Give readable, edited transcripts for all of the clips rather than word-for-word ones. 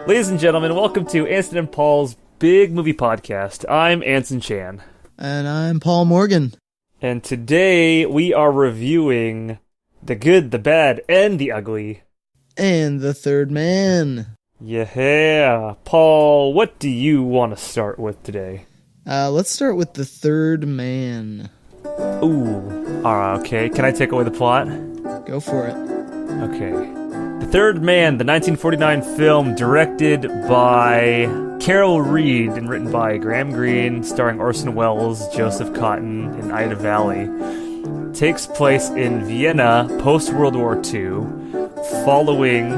Ladies and gentlemen, welcome to Anson and Paul's Big Movie Podcast. I'm Anson Chan. And I'm Paul Morgan. And today we are reviewing The Good, the Bad, and the Ugly. And The Third Man. Yeah. Paul, what do you want to start with today? Let's start with The Third Man. Ooh. Okay. Can I take away the plot? Go for it. Okay. The Third Man, the 1949 film directed by Carol Reed and written by Graham Greene, starring Orson Welles, Joseph Cotten, and Ida Valley, takes place in Vienna post-World War II, following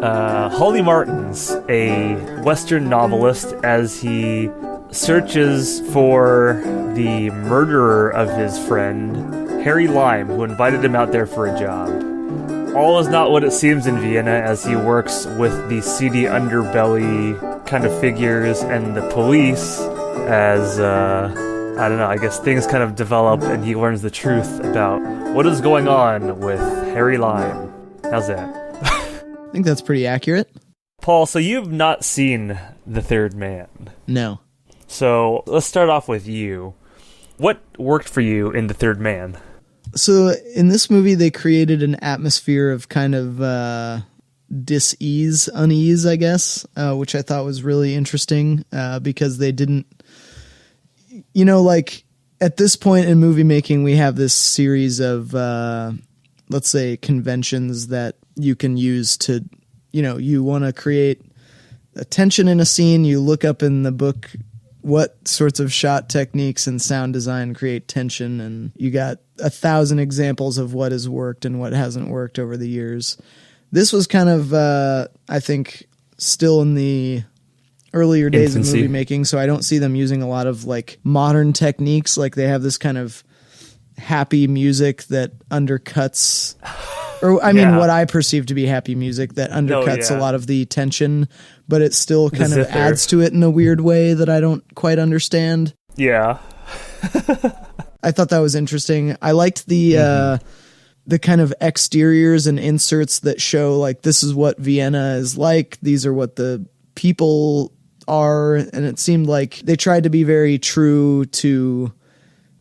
Holly Martins, a Western novelist, as he searches for the murderer of his friend, Harry Lime, who invited him out there for a job. All is not what it seems in Vienna as he works with the seedy underbelly kind of figures and the police as, I don't know, I guess things kind of develop and he learns the truth about what is going on with Harry Lime. How's that? I think that's pretty accurate. Paul, so you've not seen The Third Man. No. So let's start off with you. What worked for you in The Third Man? So in this movie, they created an atmosphere of kind of unease, I guess, which I thought was really interesting because they didn't, like at this point in movie making, we have this series of, let's say, conventions that you can use to, you want to create a tension in a scene. You look up in the book what sorts of shot techniques and sound design create tension, and you got 1,000 examples of what has worked and what hasn't worked over the years. This was kind of, I think, still in the earlier days of movie making, so I don't see them using a lot of like modern techniques. Like they have this kind of happy music that undercuts, or I mean, what I perceive to be happy music that undercuts a lot of the tension, but it still kind of adds to it in a weird way that I don't quite understand. Yeah. I thought that was interesting. I liked the kind of exteriors and inserts that show like this is what Vienna is like. These are what the people are, and it seemed like they tried to be very true to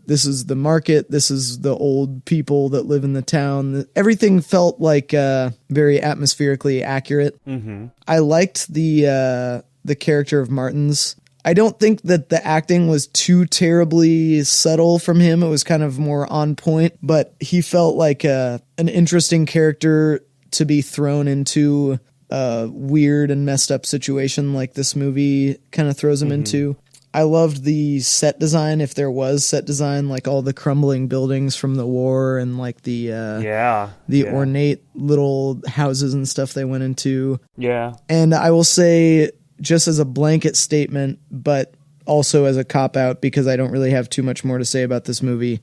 this is the market, this is the old people that live in the town. Everything felt like very atmospherically accurate. Mm-hmm. I liked the character of Martins. I don't think that the acting was too terribly subtle from him. It was kind of more on point, but he felt like an interesting character to be thrown into a weird and messed up situation like this movie kind of throws him into. I loved the set design, if there was set design, like all the crumbling buildings from the war and like the ornate little houses and stuff they went into. Yeah. And I will say, just as a blanket statement, but also as a cop-out, because I don't really have too much more to say about this movie,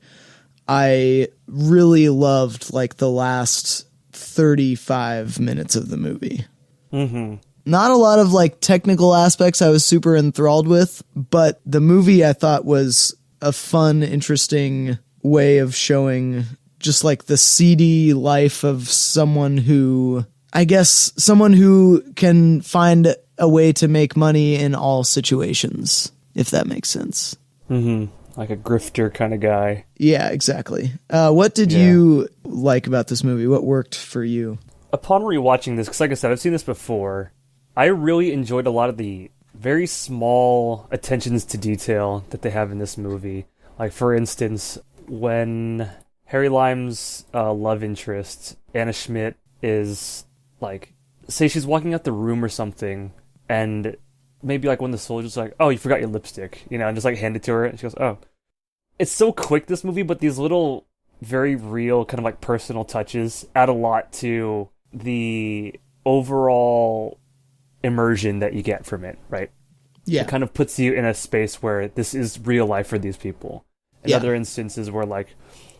I really loved like the last 35 minutes of the movie. Mm-hmm. Not a lot of like technical aspects I was super enthralled with, but the movie I thought was a fun, interesting way of showing just like the seedy life of someone who can find a way to make money in all situations, if that makes sense. Mm-hmm. Like a grifter kind of guy. Yeah, exactly. What did you like about this movie? What worked for you? Upon rewatching this, because like I said, I've seen this before, I really enjoyed a lot of the very small attentions to detail that they have in this movie. Like, for instance, when Harry Lime's love interest, Anna Schmidt, is, like, say she's walking out the room or something, and maybe, like, when the soldier's like, oh, you forgot your lipstick, and just, like, hand it to her, and she goes, oh. It's so quick, this movie, but these little, very real, kind of, like, personal touches add a lot to the overall immersion that you get from it, right? Yeah. It kind of puts you in a space where this is real life for these people. In other instances where, like,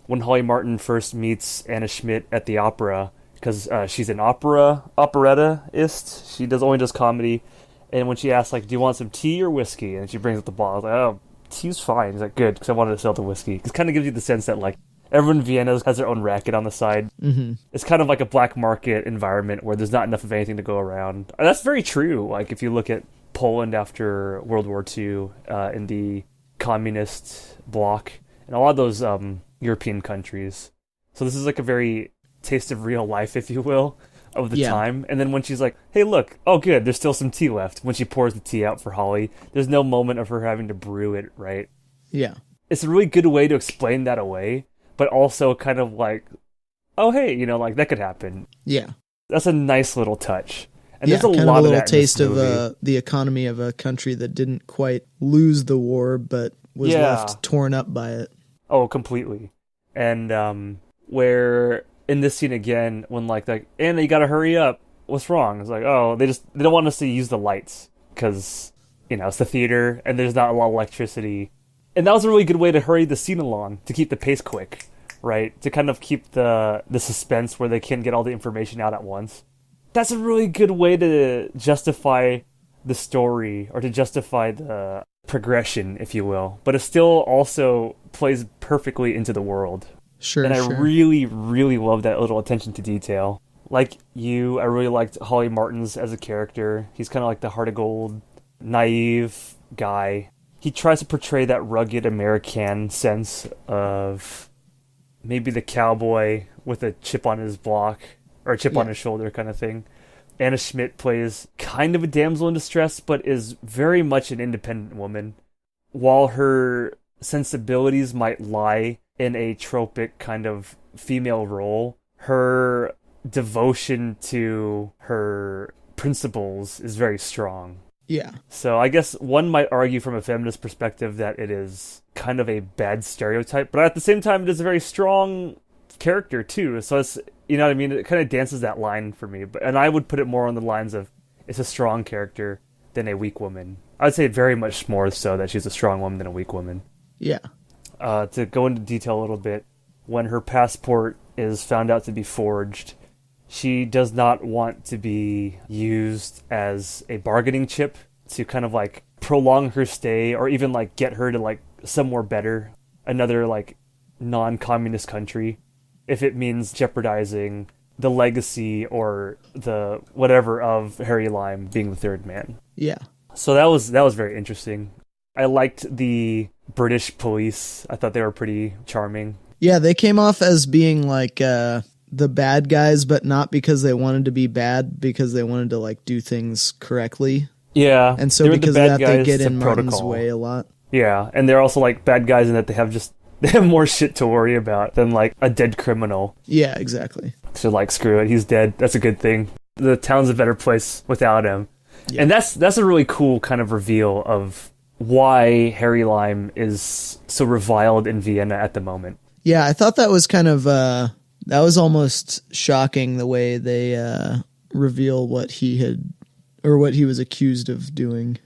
when Holly Martin first meets Anna Schmidt at the opera, because she's an operettaist, she only does comedy, and when she asks, like, do you want some tea or whiskey? And she brings up the bottle, like, oh, tea's fine. He's like, good, because I wanted to sell the whiskey. It kind of gives you the sense that, like, Everyone in Vienna has their own racket on the side. Mm-hmm. It's kind of like a black market environment where there's not enough of anything to go around. And that's very true. Like, if you look at Poland after World War II, in the communist bloc, and a lot of those European countries. So this is like a very taste of real life, if you will, of the time. And then when she's like, hey, look, oh, good, there's still some tea left. When she pours the tea out for Holly, there's no moment of her having to brew it, right? Yeah. It's a really good way to explain that away, but also kind of like, oh, hey, you know, like, that could happen. Yeah. That's a nice little touch. And yeah, there's a kind lot of a little of that taste in of this movie. the economy of a country that didn't quite lose the war, but was left torn up by it. Oh, completely. And where in this scene again, when like Anna, you gotta hurry up. What's wrong? It's like, oh, they don't want us to use the lights because, you know, it's the theater and there's not a lot of electricity. And that was a really good way to hurry the scene along, to keep the pace quick, right? To kind of keep the suspense where they can get all the information out at once. That's a really good way to justify the story, or to justify the progression, if you will. But it still also plays perfectly into the world. Sure, and I sure. really, really love that little attention to detail. Like you, I really liked Holly Martins as a character. He's kind of like the heart of gold, naive guy. He tries to portray that rugged American sense of maybe the cowboy with a chip on his block, or a chip on his shoulder kind of thing. Anna Schmidt plays kind of a damsel in distress, but is very much an independent woman. While her sensibilities might lie in a tropic kind of female role, her devotion to her principles is very strong. Yeah. So I guess one might argue from a feminist perspective that it is kind of a bad stereotype, but at the same time it is a very strong character too. So it's, you know what I mean? It kind of dances that line for me. And I would put it more on the lines of it's a strong character than a weak woman. I'd say very much more so that she's a strong woman than a weak woman. Yeah. To go into detail a little bit, when her passport is found out to be forged, she does not want to be used as a bargaining chip to kind of like prolong her stay, or even like get her to like somewhere better, another like non-communist country, if it means jeopardizing the legacy or the whatever of Harry Lime being the third man. Yeah. So that was very interesting. I liked the British police. I thought they were pretty charming. Yeah, they came off as being like the bad guys, but not because they wanted to be bad, because they wanted to like do things correctly. Yeah. And so because of that, they get in Martin's protocol. way a lot. Yeah, and they're also like bad guys in that they have more shit to worry about than like a dead criminal. Yeah, exactly. So like, screw it, he's dead. That's a good thing. The town's a better place without him. Yeah. And that's a really cool kind of reveal of why Harry Lime is so reviled in Vienna at the moment. Yeah, I thought that was kind of that was almost shocking, the way they reveal what he had, or what he was accused of doing.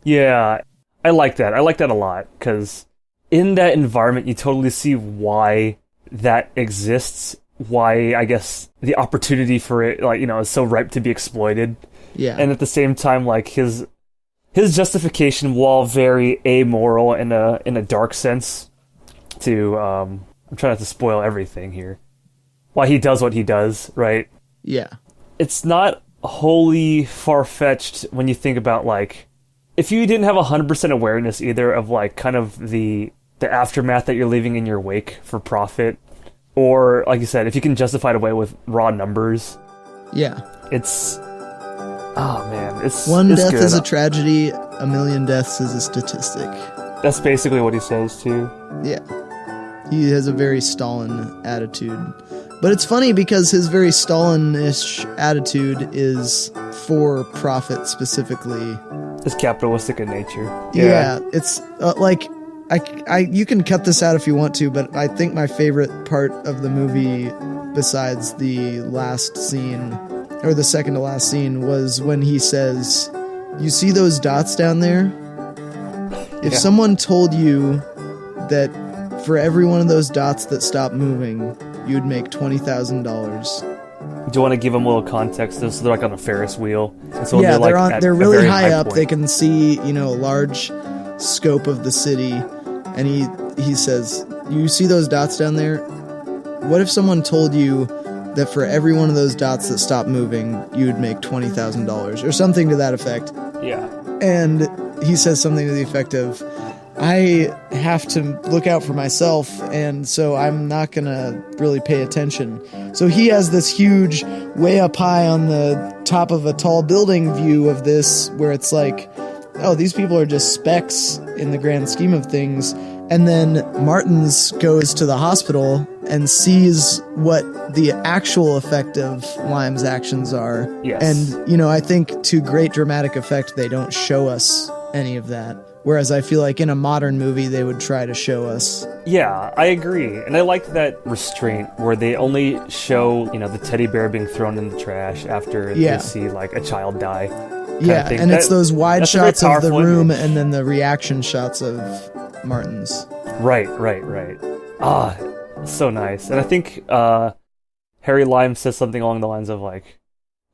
Yeah, I like that. I like that a lot, because in that environment, you totally see why that exists, why, I guess, the opportunity for it, like, you know, is so ripe to be exploited. Yeah. And at the same time, like, his justification, while very amoral in a dark sense, to I'm trying not to spoil everything here, why he does what he does, right? Yeah. It's not wholly far-fetched when you think about, like, if you didn't have 100% awareness either of, like, kind of the aftermath that you're leaving in your wake for profit, or, like you said, if you can justify it away with raw numbers. Yeah. It's... Oh, man. It's death good. is a tragedy, a million deaths is a statistic. That's basically what he says, too. Yeah. He has a very Stalin attitude. But it's funny because his very Stalin-ish attitude is for profit specifically. It's capitalistic in nature. Yeah, it's like... you can cut this out if you want to, but I think my favorite part of the movie, besides the last scene, or the second to last scene, was when he says, "You see those dots down there? If someone told you that for every one of those dots that stopped moving, you'd make $20,000. Do you want to give them a little context? So they're like on a Ferris wheel. And so Yeah, they're they're really very high up. point. They can see, a large scope of the city. And he says, you see those dots down there? What if someone told you that for every one of those dots that stopped moving, you would make $20,000 or something to that effect? Yeah. And he says something to the effect of, I have to look out for myself, and so I'm not going to really pay attention. So he has this huge, way up high on the top of a tall building view of this, where it's like, oh, these people are just specks in the grand scheme of things. And then Martins goes to the hospital and sees what the actual effect of Lime's actions are. Yes. And, you know, I think to great dramatic effect, they don't show us any of that. Whereas I feel like in a modern movie, they would try to show us. Yeah, I agree. And I like that restraint where they only show, you know, the teddy bear being thrown in the trash after they see, like, a child die. Yeah, and it's those wide shots of the room image. and then the reaction shots of Martins. Right. Ah, so nice. And I think Harry Lime says something along the lines of, like,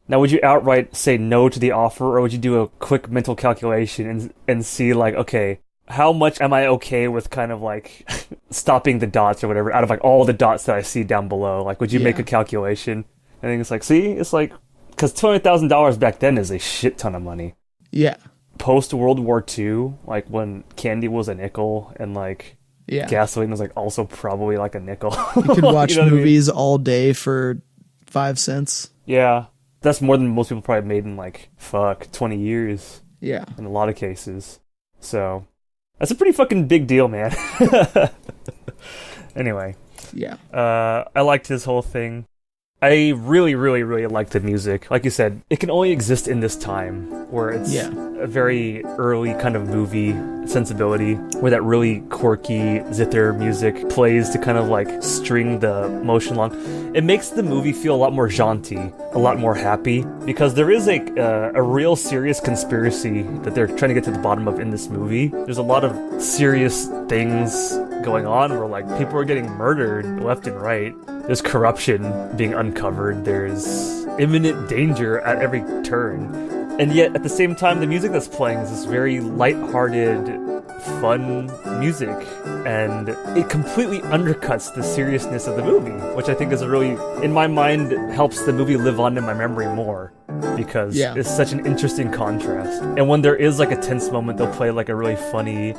now would you outright say no to the offer, or would you do a quick mental calculation and see, like, okay, how much am I okay with kind of, like, stopping the dots or whatever out of, like, all the dots that I see down below? Like, would you make a calculation? I think it's like, see, it's like, because $20,000 back then is a shit ton of money. Yeah. Post World War II, like when candy was a nickel and like gasoline was like also probably like a nickel. You could watch movies all day for 5 cents. Yeah. That's more than most people probably made in like 20 years. Yeah. In a lot of cases. So that's a pretty fucking big deal, man. Anyway. Yeah. I liked this whole thing. I really, really, really like the music. Like you said, it can only exist in this time where it's a very early kind of movie sensibility, where that really quirky zither music plays to kind of like string the motion along. It makes the movie feel a lot more jaunty, a lot more happy, because there is a real serious conspiracy that they're trying to get to the bottom of in this movie. There's a lot of serious things going on where like people are getting murdered left and right. There's corruption being uncovered. There's imminent danger at every turn. And yet, at the same time, the music that's playing is this very lighthearted, fun music. And it completely undercuts the seriousness of the movie, which I think is a really, in my mind, helps the movie live on in my memory more. Because it's such an interesting contrast. And when there is like a tense moment, they'll play like a really funny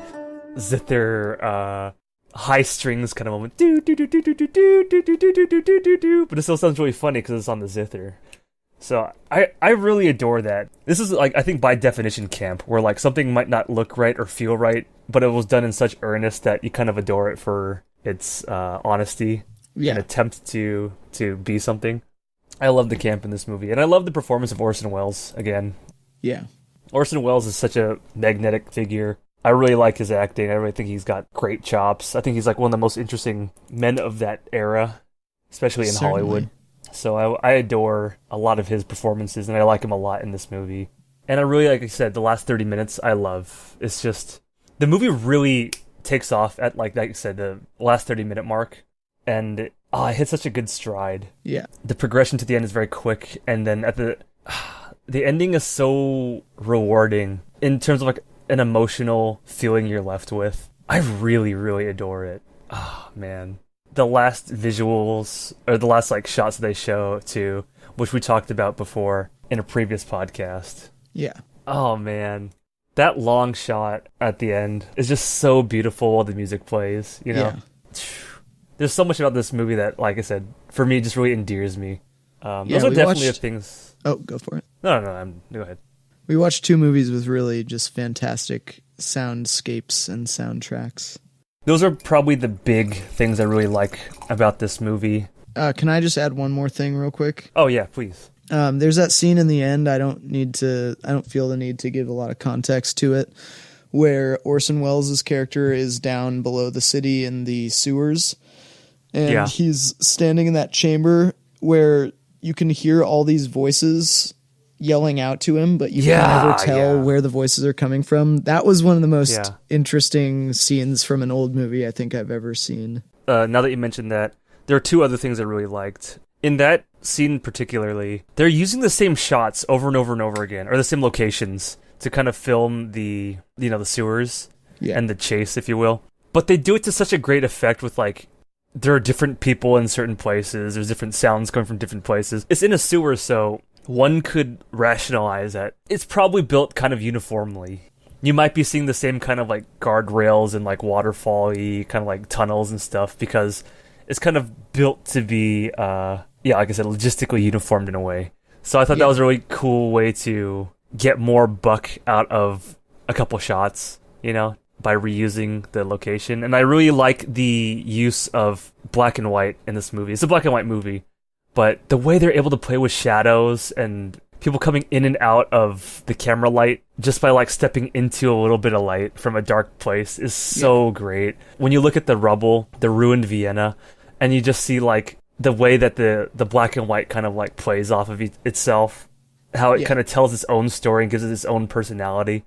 zither, high strings kind of moment, do do do do do do do do do do do do do do, but it still sounds really funny because it's on the zither. So I really adore that. This is like, I think by definition camp, where like something might not look right or feel right, but it was done in such earnest that you kind of adore it for its honesty and attempt to be something. I love the camp in this movie, and I love the performance of Orson Welles again. Yeah, Orson Welles is such a magnetic figure. I really like his acting. I really think he's got great chops. I think he's like one of the most interesting men of that era, especially in Hollywood. So I adore a lot of his performances, and I like him a lot in this movie. And I really, like I said, the last 30 minutes I love. It's just, the movie really takes off at, like you said, the last 30-minute mark. And it hits such a good stride. Yeah. The progression to the end is very quick, and then at the ending is so rewarding in terms of like an emotional feeling you're left with. I really, really adore it. Oh, man. The last visuals, or the last like shots they show too, which we talked about before in a previous podcast. Yeah. Oh, man. That long shot at the end is just so beautiful while the music plays, you know? Yeah. There's so much about this movie that, like I said, for me, just really endears me. Those are definitely the things... Oh, go for it. No, go ahead. We watched 2 movies with really just fantastic soundscapes and soundtracks. Those are probably the big things I really like about this movie. Can I just add one more thing real quick? Oh, yeah, please. There's that scene in the end, I don't feel the need to give a lot of context to it, where Orson Welles' character is down below the city in the sewers, and he's standing in that chamber where you can hear all these voices yelling out to him, but you can never tell where the voices are coming from. That was one of the most interesting scenes from an old movie I think I've ever seen. Now that you mentioned that, there are 2 other things I really liked. In that scene particularly, they're using the same shots over and over and over again, or the same locations, to kind of film the sewers and the chase, if you will. But they do it to such a great effect with, like, there are different people in certain places. There's different sounds coming from different places. It's in a sewer, so one could rationalize that it's probably built kind of uniformly. You might be seeing the same kind of, like, guardrails and, like, waterfall-y kind of, like, tunnels and stuff because it's kind of built to be, like I said, logistically uniformed in a way. So I thought that was a really cool way to get more buck out of a couple shots, you know, by reusing the location. And I really like the use of black and white in this movie. It's a black and white movie, but the way they're able to play with shadows and people coming in and out of the camera light just by, like, stepping into a little bit of light from a dark place is so great. When you look at the rubble, the ruined Vienna, and you just see, like, the way that the black and white kind of, like, plays off of itself, how it kind of tells its own story and gives it its own personality,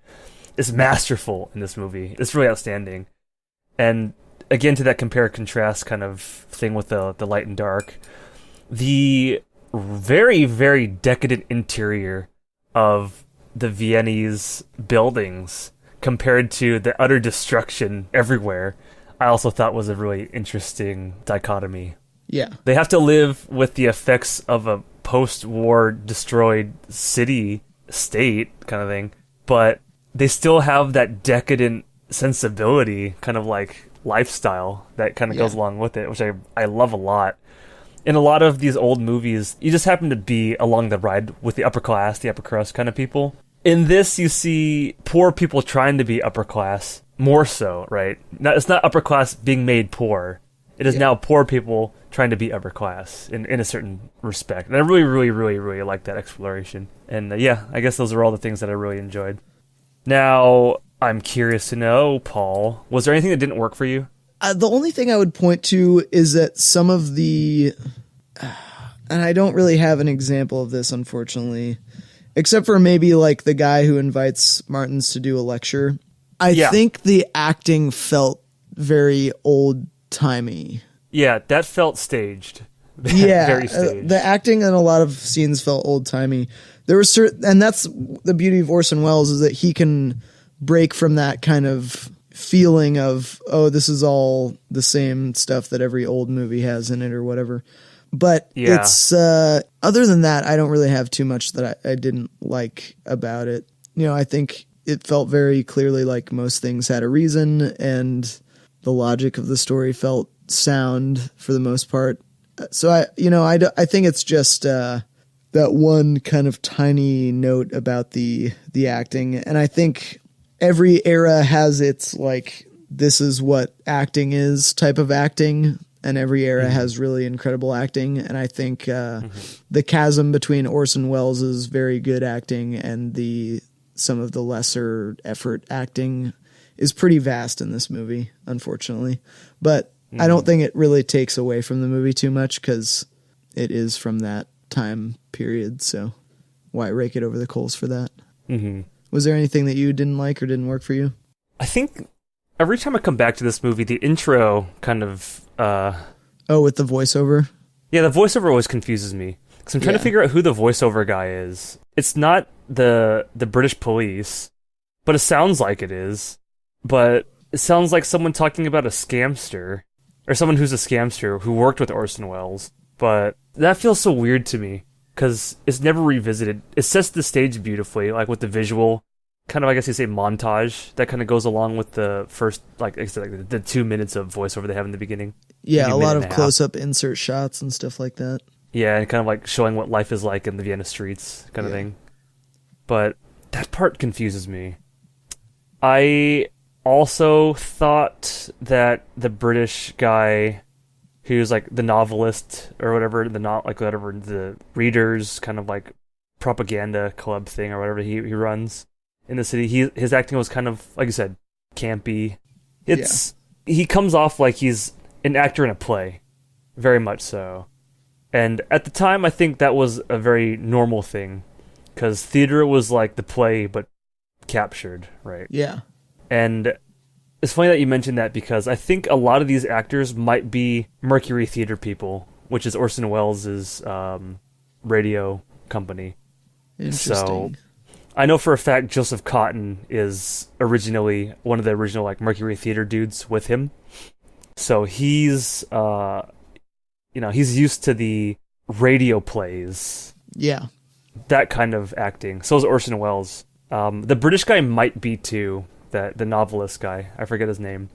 is masterful in this movie. It's really outstanding. And again, to that compare contrast kind of thing with the light and dark, the very, very decadent interior of the Viennese buildings compared to the utter destruction everywhere, I also thought was a really interesting dichotomy. Yeah. They have to live with the effects of a post-war destroyed state kind of thing, but they still have that decadent sensibility, kind of like lifestyle that kind of goes along with it, which I love a lot. In a lot of these old movies, you just happen to be along the ride with the upper class, the upper crust kind of people. In this, you see poor people trying to be upper class, more so, right? It's not upper class being made poor. It is now poor people trying to be upper class in a certain respect. And I really, really, really, really like that exploration. And I guess those are all the things that I really enjoyed. Now, I'm curious to know, Paul, was there anything that didn't work for you? The only thing I would point to is that some of the... and I don't really have an example of this, unfortunately, except for maybe like the guy who invites Martins to do a lecture. I think the acting felt very old-timey. Yeah, that felt staged. Yeah, very staged. The acting in a lot of scenes felt old-timey. There was and that's the beauty of Orson Welles, is that he can break from that kind of feeling of, oh, this is all the same stuff that every old movie has in it or whatever. But it's other than that, I don't really have too much that I didn't like about it. You know, I think it felt very clearly like most things had a reason, and the logic of the story felt sound for the most part. So I think it's just that one kind of tiny note about the acting, and I think every era has its, like, this is what acting is type of acting, and every era has really incredible acting. And I think the chasm between Orson Welles' very good acting and some of the lesser effort acting is pretty vast in this movie, unfortunately. But I don't think it really takes away from the movie too much, because it is from that time period. So why rake it over the coals for that? Mm-hmm. Was there anything that you didn't like or didn't work for you? I think every time I come back to this movie, the intro kind of... with the voiceover? Yeah, the voiceover always confuses me, because I'm trying to figure out who the voiceover guy is. It's not the British police, but it sounds like it is. But it sounds like someone talking about a scamster, or someone who's a scamster who worked with Orson Welles. But that feels so weird to me, because it's never revisited. It sets the stage beautifully, like with the visual, kind of, I guess you say, montage that kind of goes along with the first, like I said, like the 2 minutes of voiceover they have in the beginning. Yeah, a lot of close-up insert shots and stuff like that. Yeah, and kind of like showing what life is like in the Vienna streets, kind of thing. But that part confuses me. I also thought that the British guy who's like the novelist or whatever, the readers kind of like propaganda club thing or whatever he runs in the city, his acting was kind of, like you said, campy. He comes off like he's an actor in a play, very much so. And at the time, I think that was a very normal thing, because theater was like the play, but captured, right? Yeah. And it's funny that you mentioned that, because I think a lot of these actors might be Mercury Theater people, which is Orson Welles' radio company. Interesting. So I know for a fact Joseph Cotton is originally one of the original like Mercury Theater dudes with him. So he's he's used to the radio plays. Yeah. That kind of acting. So is Orson Welles. The British guy might be too, the novelist guy. I forget his name.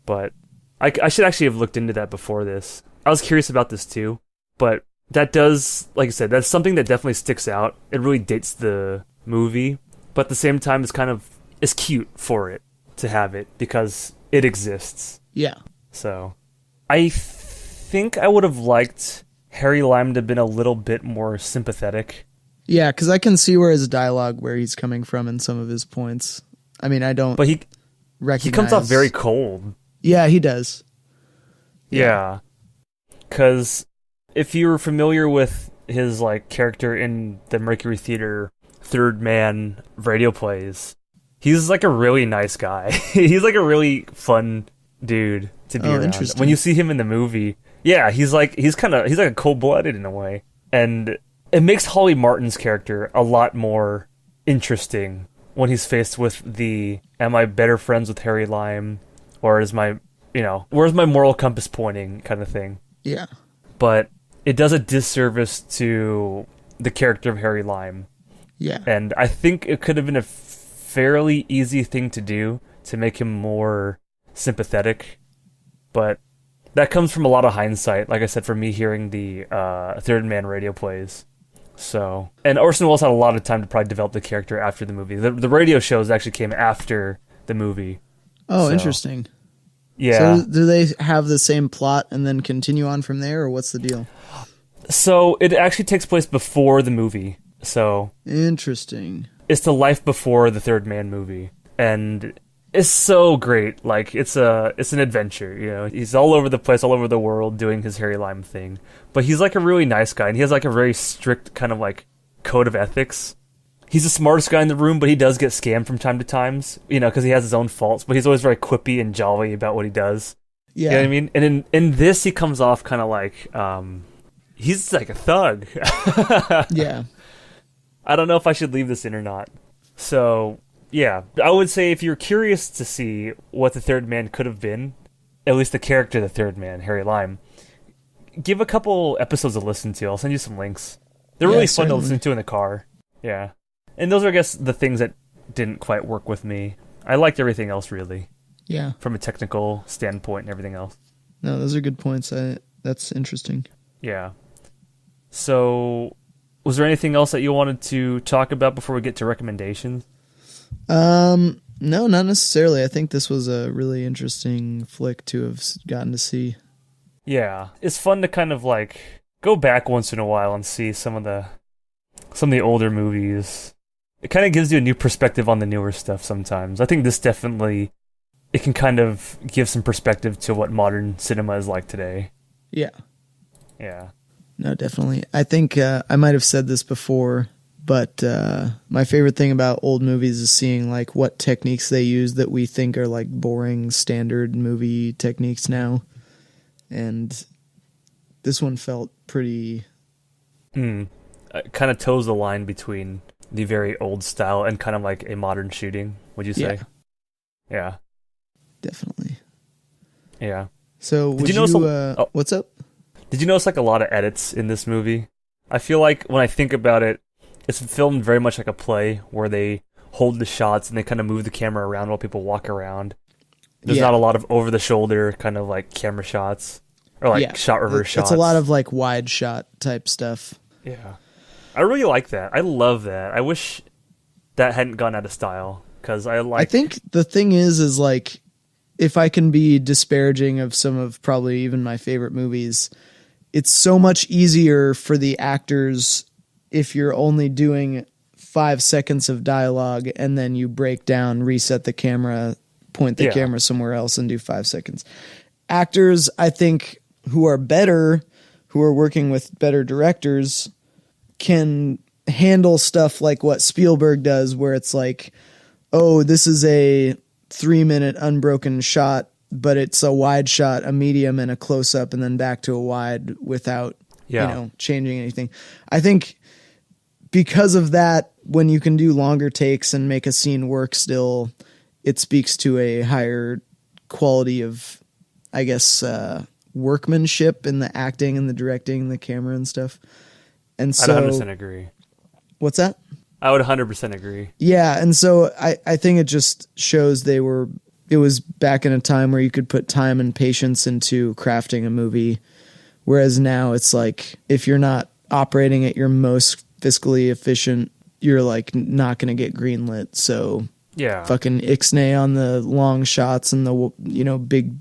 But I should actually have looked into that before this. I was curious about this too. But that does, like I said, that's something that definitely sticks out. It really dates the movie. But at the same time, it's cute for it to have it because it exists. Yeah. So I think I would have liked Harry Lime to have been a little bit more sympathetic. Yeah, because I can see where his dialogue, where he's coming from in some of his points. I mean, I don't But he recognize... comes off very cold. Yeah, he does. Yeah. Because if you're familiar with his like character in the Mercury Theater Third Man radio plays, he's like a really nice guy. He's like a really fun dude to be around. Interesting. When you see him in the movie, yeah, he's like a cold-blooded in a way. And it makes Holly Martin's character a lot more interesting when he's faced with the am I better friends with Harry Lime, or is my, where's my moral compass pointing kind of thing. Yeah. But it does a disservice to the character of Harry Lime. Yeah. And I think it could have been a fairly easy thing to do to make him more sympathetic. But that comes from a lot of hindsight, like I said, from me hearing the Third Man radio plays. So, and Orson Welles had a lot of time to probably develop the character after the movie. The radio shows actually came after the movie. Oh, So, interesting. Yeah. So do they have the same plot and then continue on from there, or what's the deal? So it actually takes place before the movie. So Interesting. it's the life before the Third Man movie, and it's so great. Like it's an adventure. He's all over the place, all over the world, doing his Harry Lime thing. But he's like a really nice guy, and he has like a very strict kind of like code of ethics. He's the smartest guy in the room, but he does get scammed from time to times, because he has his own faults. But he's always very quippy and jolly about what he does. Yeah. You know what I mean? And in this, he comes off kind of like he's like a thug. Yeah. I don't know if I should leave this in or not. So, yeah. I would say if you're curious to see what the Third Man could have been, at least the character of the Third Man, Harry Lime, give a couple episodes to listen to. I'll send you some links. They're really fun to listen to in the car. Yeah. And those are, I guess, the things that didn't quite work with me. I liked everything else, really, Yeah. from a technical standpoint and everything else. No, those are good points. That's interesting. Yeah. So, was there anything else that you wanted to talk about before we get to recommendations? No, not necessarily. I think this was a really interesting flick to have gotten to see. Yeah, it's fun to kind of like go back once in a while and see some of the older movies. It kind of gives you a new perspective on the newer stuff sometimes. I think this definitely, it can kind of give some perspective to what modern cinema is like today. Yeah. Yeah. No, definitely. I think I might have said this before, but my favorite thing about old movies is seeing like what techniques they use that we think are like boring standard movie techniques now. And this one felt pretty... It kind of toes the line between the very old style and kind of like a modern shooting, would you say? Yeah. Definitely. Yeah. So Did you know what's up? Did you notice like a lot of edits in this movie? I feel like when I think about it, it's filmed very much like a play where they hold the shots and they kind of move the camera around while people walk around. There's not a lot of over the shoulder kind of like camera shots or like shot reverse shots. It's a lot of like wide shot type stuff. Yeah. I really like that. I love that. I wish that hadn't gone out of style because I think the thing is like, if I can be disparaging of some of probably even my favorite movies, it's so much easier for the actors if you're only doing 5 seconds of dialogue and then you break down, reset the camera, point the camera somewhere else and do 5 seconds. Actors, I think, who are working with better directors can handle stuff like what Spielberg does, where it's like, oh, this is a 3-minute unbroken shot, but it's a wide shot, a medium, and a close-up, and then back to a wide without changing anything. I think because of that, when you can do longer takes and make a scene work still, it speaks to a higher quality of, I guess, workmanship in the acting and the directing, the camera and stuff. And so, I'd 100% agree. What's that? I would 100% agree. Yeah, and so I think it just shows it was back in a time where you could put time and patience into crafting a movie, whereas now it's like if you're not operating at your most fiscally efficient, you're like not going to get greenlit. So Yeah. fucking ixnay on the long shots and the, you know, big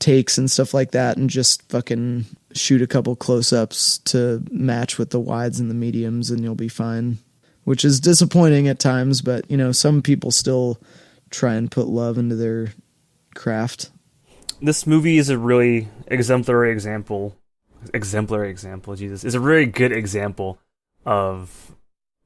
takes and stuff like that, and just fucking shoot a couple close-ups to match with the wides and the mediums, and you'll be fine. Which is disappointing at times, but, you know, some people still try and put love into their craft. This movie is a really exemplary example, Jesus, is a really good example of,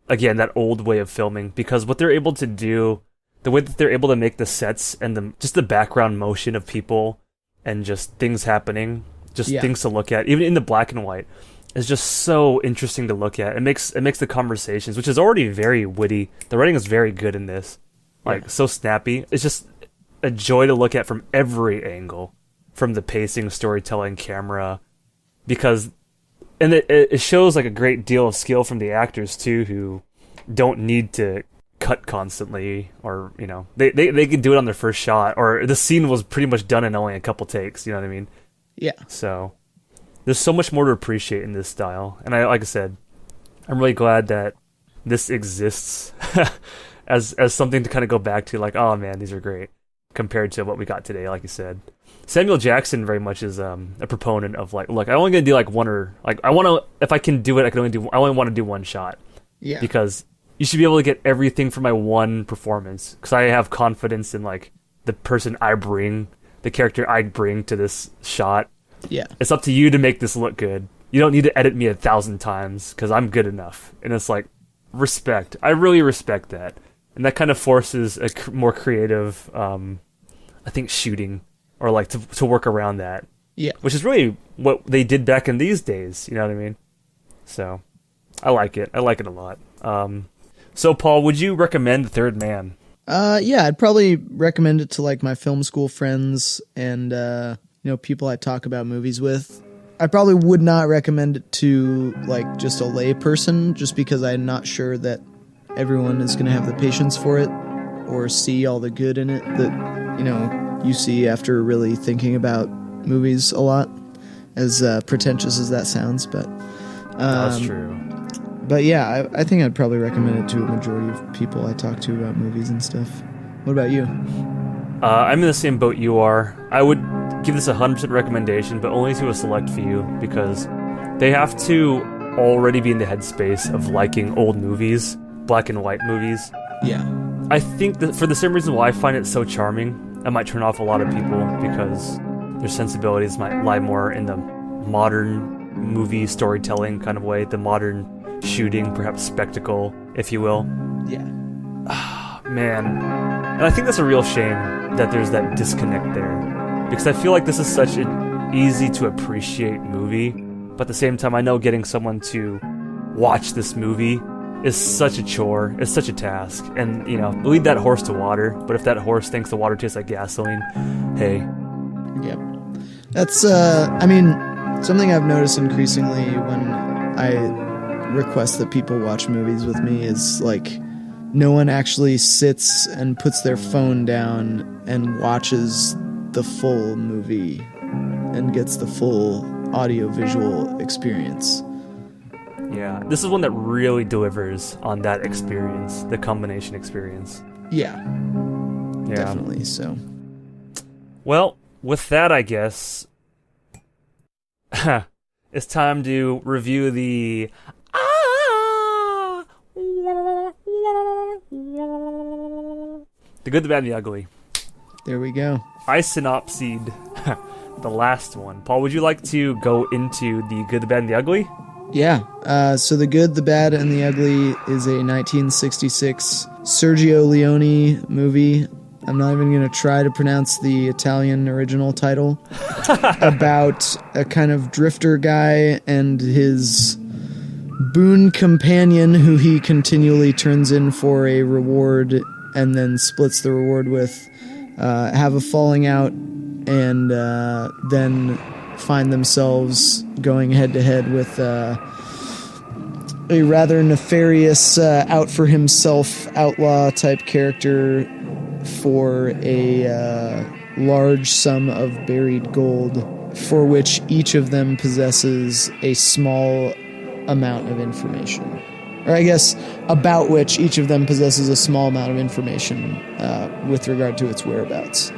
again, that old way of filming, because what they're able to do, the way that they're able to make the sets and just the background motion of people and just things happening, things to look at, even in the black and white, is just so interesting to look at. It makes the conversations, which is already very witty. The writing is very good in this, so snappy. It's just a joy to look at from every angle, from the pacing, storytelling, camera, because, and it shows like a great deal of skill from the actors too, who don't need to cut constantly, or, you know, they can do it on their first shot, or the scene was pretty much done in only a couple takes. You know what I mean? Yeah. So there's so much more to appreciate in this style, and like I said, I'm really glad that this exists as something to kind of go back to, like, oh man, these are great compared to what we got today. Like you said, Samuel Jackson very much is a proponent of, like, look, I'm only gonna do like one, or like I want to, if I can do it, I only want to do one shot. Yeah. Because you should be able to get everything from my one performance, because I have confidence in, like, the person I bring, the character I bring to this shot. Yeah. It's up to you to make this look good. You don't need to edit me 1,000 times because I'm good enough. And it's like, respect. I really respect that. And that kind of forces a more creative, I think, shooting, or like to work around that. Yeah. Which is really what they did back in these days. You know what I mean? So I like it. I like it a lot. So Paul, would you recommend The Third Man? Yeah, I'd probably recommend it to like my film school friends and, you know, people I talk about movies with. I probably would not recommend it to like just a lay person, just because I'm not sure that everyone is going to have the patience for it or see all the good in it that, you know, you see after really thinking about movies a lot, as pretentious as that sounds. But That's true. But yeah, I think I'd probably recommend it to a majority of people I talk to about movies and stuff. What about you? I'm in the same boat you are. I would give this a 100% recommendation, but only to a select few, because they have to already be in the headspace of liking old movies, black and white movies. Yeah. I think that for the same reason why I find it so charming, I might turn off a lot of people because their sensibilities might lie more in the modern movie storytelling kind of way, the modern shooting, perhaps spectacle, if you will. Yeah. Man. And I think that's a real shame that there's that disconnect there. Because I feel like this is such an easy to appreciate movie, but at the same time I know getting someone to watch this movie is such a chore, it's such a task. And, you know, lead that horse to water, but if that horse thinks the water tastes like gasoline, hey. Yep. That's, I mean, something I've noticed increasingly when I request that people watch movies with me is, like, no one actually sits and puts their phone down and watches the full movie and gets the full audio-visual experience. Yeah, this is one that really delivers on that experience, the combination experience. Yeah. Definitely, so. Well, with that, I guess, it's time to review the Good, the Bad, and the Ugly. There we go. I synopsied the last one. Paul, would you like to go into the Good, the Bad, and the Ugly? Yeah. So The Good, the Bad, and the Ugly is a 1966 Sergio Leone movie. I'm not even going to try to pronounce the Italian original title. About a kind of drifter guy and his boon companion who he continually turns in for a reward and then splits the reward with, have a falling out, and then find themselves going head to head with a rather nefarious, out for himself outlaw type character for a large sum of buried gold, for which each of them possesses a small amount of information. Or I guess about which each of them possesses a small amount of information with regard to its whereabouts.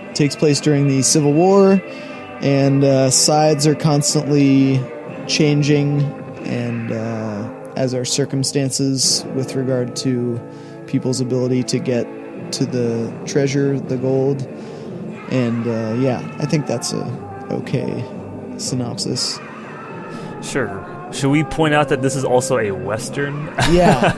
It takes place during the Civil War, and sides are constantly changing, and as are circumstances with regard to people's ability to get to the treasure, the gold. And yeah, I think that's a okay synopsis. Sure. Should we point out that this is also a Western? Yeah.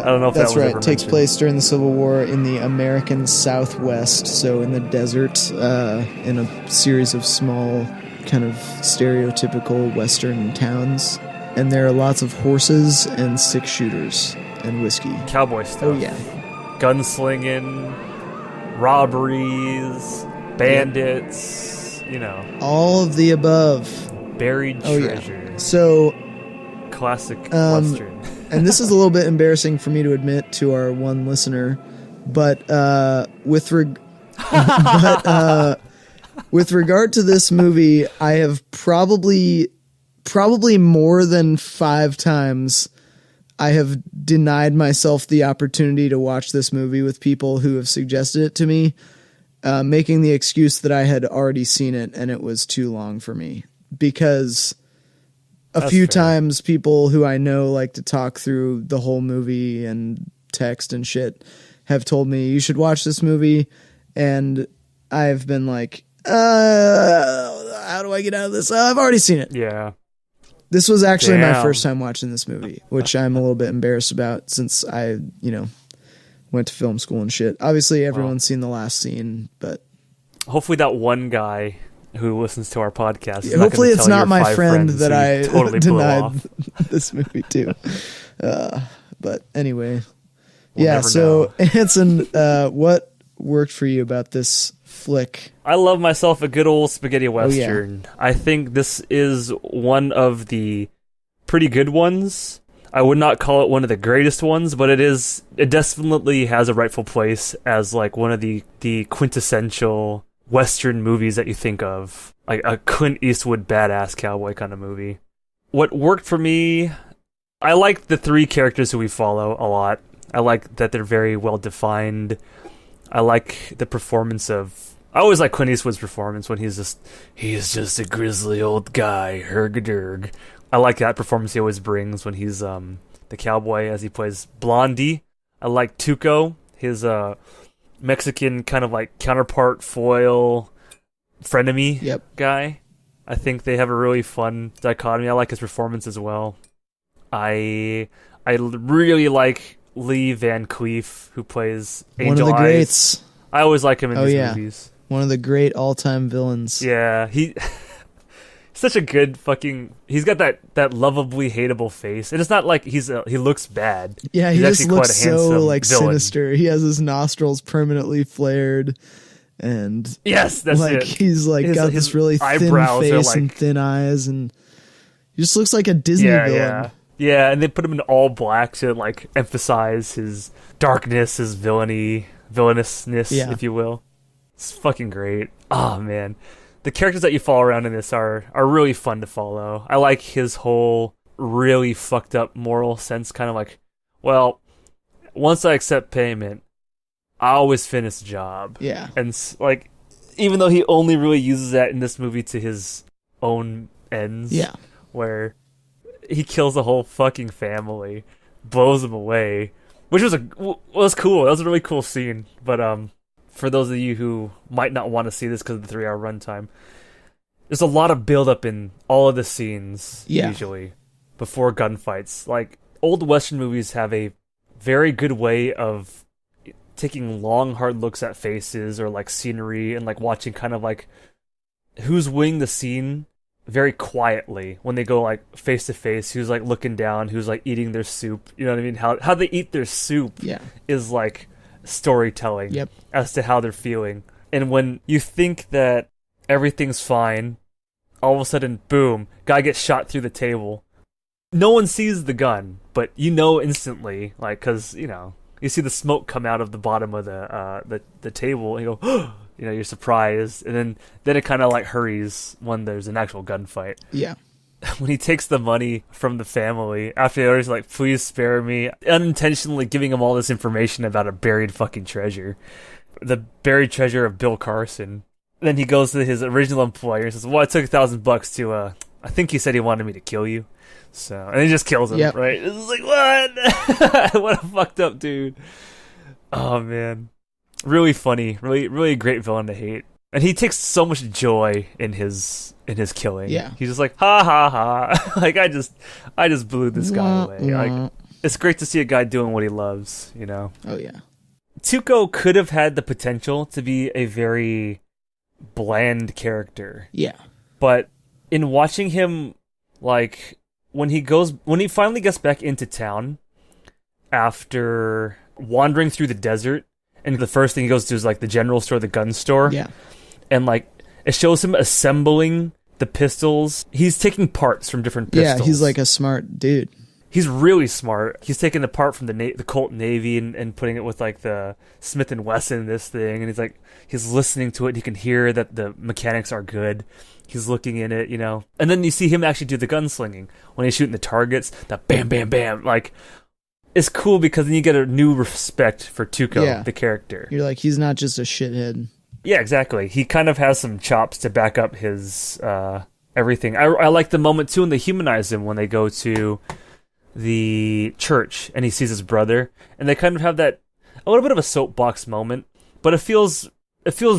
I don't know if that's that was right. ever It takes mentioned. place during the Civil War in the American Southwest, so in the desert, in a series of small, kind of stereotypical Western towns. And there are lots of horses and six-shooters and whiskey. Cowboy stuff. Oh, yeah. Gunslinging, robberies, bandits, you know, All of the above. buried Oh, treasure. yeah. So, Classic Um, Western. and this is a little bit embarrassing for me to admit to our one listener, but with regard to this movie, I have probably more than 5 times I have denied myself the opportunity to watch this movie with people who have suggested it to me, making the excuse that I had already seen it and it was too long for me. Because a That's few fair. times people who I know like to talk through the whole movie and text and shit have told me you should watch this movie, and I've been like, how do I get out of this? I've already seen it. Yeah. This was actually my Damn. first time watching this movie, which I'm a little bit embarrassed about since I, went to film school and shit. Obviously everyone's seen the last scene, but Hopefully that one guy who listens to our podcast is not hopefully gonna it's tell not your my 5 friend friends that who I you totally blew denied off. this movie too. But anyway, We'll yeah. never So Hanson, what worked for you about this flick? I love myself a good old spaghetti yeah. western. I think this is one of the pretty good ones. I would not call it one of the greatest ones, but it definitely has a rightful place as like one of the quintessential western movies that you think of, like a Clint Eastwood badass cowboy kind of movie. What worked for me, I like the 3 characters who we follow a lot. I like that they're very well defined. I like the performance of, I always like Clint Eastwood's performance when he's just a grizzly old guy, herg-a-derg. I like that performance he always brings when he's the cowboy as he plays Blondie. I like Tuco, his Mexican kind of like counterpart foil frenemy Yep. guy. I think they have a really fun dichotomy. I like his performance as well. I really like Lee Van Cleef, who plays Angel One of the Eyes. greats. I always like him in Oh, these yeah. movies. One of the great all-time villains. Yeah, he's such a good fucking. He's got that lovably hateable face, and it's not like he looks bad. Yeah, he He's just actually looks quite a handsome so like villain. sinister. He has his nostrils permanently flared, and Yes, that's like it. he's like His- got his this really thin eyebrows are, face and like- thin eyes, and he just looks like a Disney villain. Yeah, and they put him in all black to like emphasize his darkness, his villainousness, Yeah. if you will. It's fucking great. Oh man, the characters that you follow around in this are really fun to follow. I like his whole really fucked up moral sense, kind of like, well, once I accept payment, I always finish the job. Yeah. And like, even though he only really uses that in this movie to his own ends, Yeah. where he kills the whole fucking family, blows them away, which was cool. That was a really cool scene. But for those of you who might not want to see this because of the 3-hour runtime, there's a lot of build up in all of the scenes usually before gunfights. Like old Western movies have a very good way of taking long, hard looks at faces or like scenery and like watching kind of like who's winning the scene very quietly when they go like face to face, who's like looking down, who's like eating their soup. You know what I mean? How they eat their soup is like storytelling as to how they're feeling. And when you think that everything's fine, all of a sudden, boom, guy gets shot through the table. No one sees the gun, but you know instantly, like, because, you know, you see the smoke come out of the bottom of the table, and you go, oh, you know, you're surprised, and then it kind of like hurries when there's an actual gunfight. Yeah. When he takes the money from the family, after they're like, please spare me, unintentionally giving him all this information about a buried fucking treasure. The buried treasure of Bill Carson. Then he goes to his original employer and says, well, it took $1,000 to, I think he said he wanted me to kill you. So, and he just kills him, right? It's like, what? What a fucked up dude. Oh, man. Really funny. Really, really great villain to hate. And he takes so much joy in his killing. Yeah. He's just like, ha ha ha. Like, I just blew this guy away. Like, it's great to see a guy doing what he loves, you know? Oh, yeah. Tuco could have had the potential to be a very bland character. Yeah. But in watching him, like, when he finally gets back into town after wandering through the desert, and the first thing he goes to is like the general store, the gun store. Yeah. And like it shows him assembling the pistols. He's taking parts from different pistols. Yeah, he's like a smart dude. He's really smart. He's taking the part from the Colt Navy and putting it with like the Smith & Wesson, this thing. And he's listening to it. And he can hear that the mechanics are good. He's looking in it, you know. And then you see him actually do the gunslinging. When he's shooting the targets, that bam, bam, bam. Like, it's cool because then you get a new respect for Tuco, the character. You're like, he's not just a shithead. Yeah, exactly. He kind of has some chops to back up his everything. I like the moment, too, when they humanize him when they go to the church and he sees his brother. And they kind of have a little bit of a soapbox moment. But it feels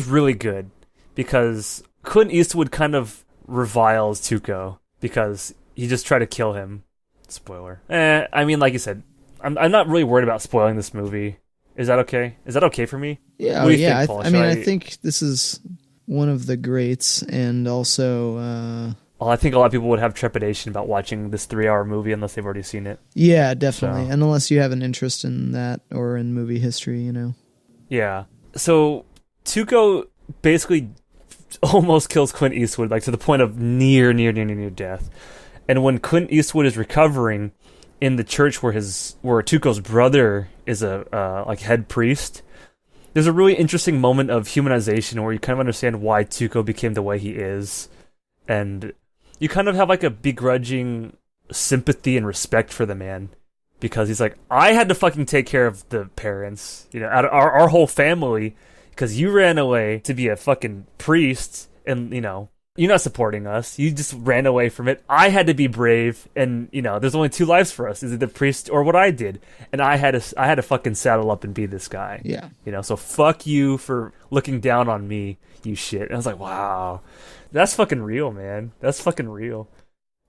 really good because Clint Eastwood kind of reviles Tuco because he just tried to kill him. Spoiler. I mean, like you said, I'm not really worried about spoiling this movie. Is that okay? Is that okay for me? Yeah, think, Paul? I think this is one of the greats, and also... well, I think a lot of people would have trepidation about watching this 3-hour movie unless they've already seen it. Yeah, definitely. So. And unless you have an interest in that or in movie history, you know. Yeah. So, Tuco basically almost kills Clint Eastwood, like to the point of near death. And when Clint Eastwood is recovering in the church where Tuco's brother is a like head priest, there's a really interesting moment of humanization where you kind of understand why Tuco became the way he is, and you kind of have like a begrudging sympathy and respect for the man because he's like, I had to fucking take care of the parents, you know, out of our whole family, because you ran away to be a fucking priest, and you know, you're not supporting us. You just ran away from it. I had to be brave, and you know, there's only 2 lives for us: is it the priest or what I did? And I had to fucking saddle up and be this guy. Yeah, you know. So fuck you for looking down on me, you shit. And I was like, wow, that's fucking real, man. That's fucking real.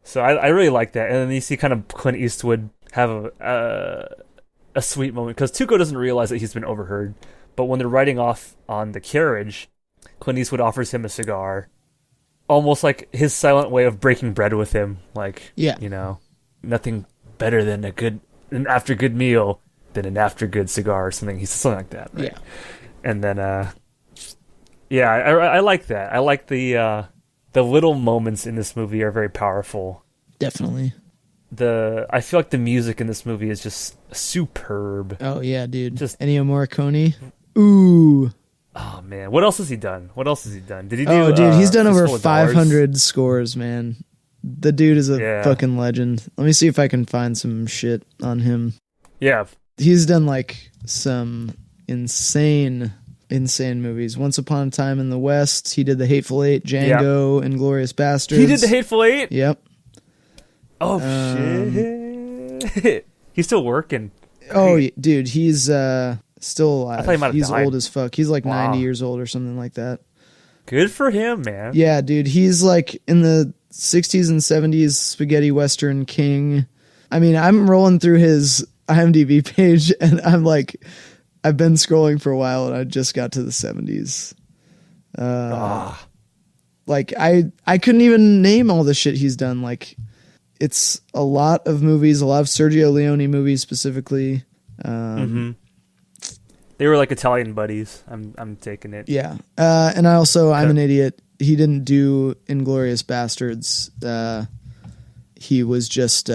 So I really like that. And then you see kind of Clint Eastwood have a sweet moment because Tuco doesn't realize that he's been overheard. But when they're riding off on the carriage, Clint Eastwood offers him a cigar. Almost like his silent way of breaking bread with him. Like, you know, nothing better than an after good meal than an after good cigar or something. He says something like that, right? Yeah. And then, I like that. I like the little moments in this movie are very powerful. Definitely. I feel like the music in this movie is just superb. Oh, yeah, dude. Just Ennio Morricone. Ooh. Oh, man. What else has he done? Did he do... Oh, dude, he's done over 500 scores, man. The dude is a fucking legend. Let me see if I can find some shit on him. Yeah. He's done, like, some insane movies. Once Upon a Time in the West. He did The Hateful Eight, Django, Inglourious Basterds. He did The Hateful Eight? Yep. Oh, shit. He's still working. Oh, dude, he's... still alive. I thought he might have He's died. old as fuck. He's like 90 years old or something like that. Good for him, man. Yeah, dude. He's like in the 60s and 70s spaghetti western king. I mean, I'm rolling through his IMDb page and I'm like, I've been scrolling for a while and I just got to the 70s. Like I couldn't even name all the shit he's done. Like it's a lot of movies, a lot of Sergio Leone movies specifically. They were like Italian buddies. I'm taking it. Yeah. And I'm an idiot. He didn't do Inglourious Bastards. He was just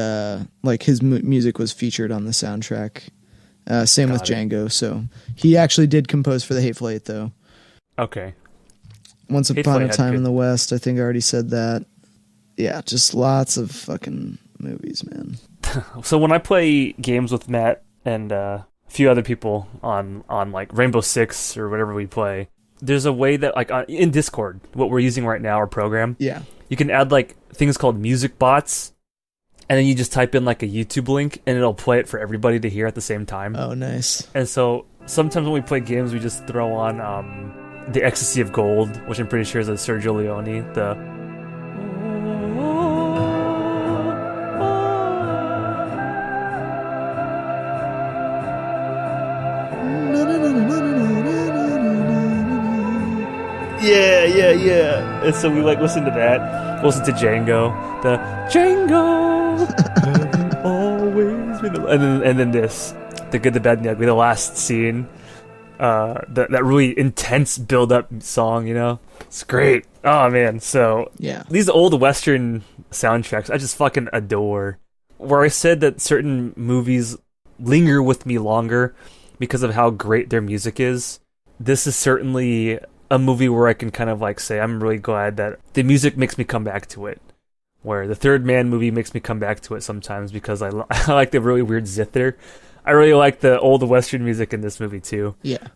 like his music was featured on the soundtrack. Same with Django. So he actually did compose for The Hateful Eight, though. Okay. Once Upon a Time in the West. I think I already said that. Yeah, just lots of fucking movies, man. So when I play games with Matt and a few other people on like Rainbow Six or whatever we play, there's a way that like in Discord, what we're using right now, our program. Yeah. You can add like things called music bots, and then you just type in like a YouTube link, and it'll play it for everybody to hear at the same time. Oh, nice. And so sometimes when we play games, we just throw on The Ecstasy of Gold, which I'm pretty sure is a Sergio Leone. Yeah. And so we like listen to that. Listen to Django. The Django. Have you always been and then this. The Good, the Bad, and the Ugly. The last scene. That really intense build-up song, you know? It's great. Oh, man. So, yeah, these old Western soundtracks I just fucking adore. Where I said that certain movies linger with me longer because of how great their music is, this is certainly a movie where I can kind of like say I'm really glad that the music makes me come back to it. Where the Third Man movie makes me come back to it sometimes because I like the really weird zither. I really like the old Western music in this movie, too. Yeah.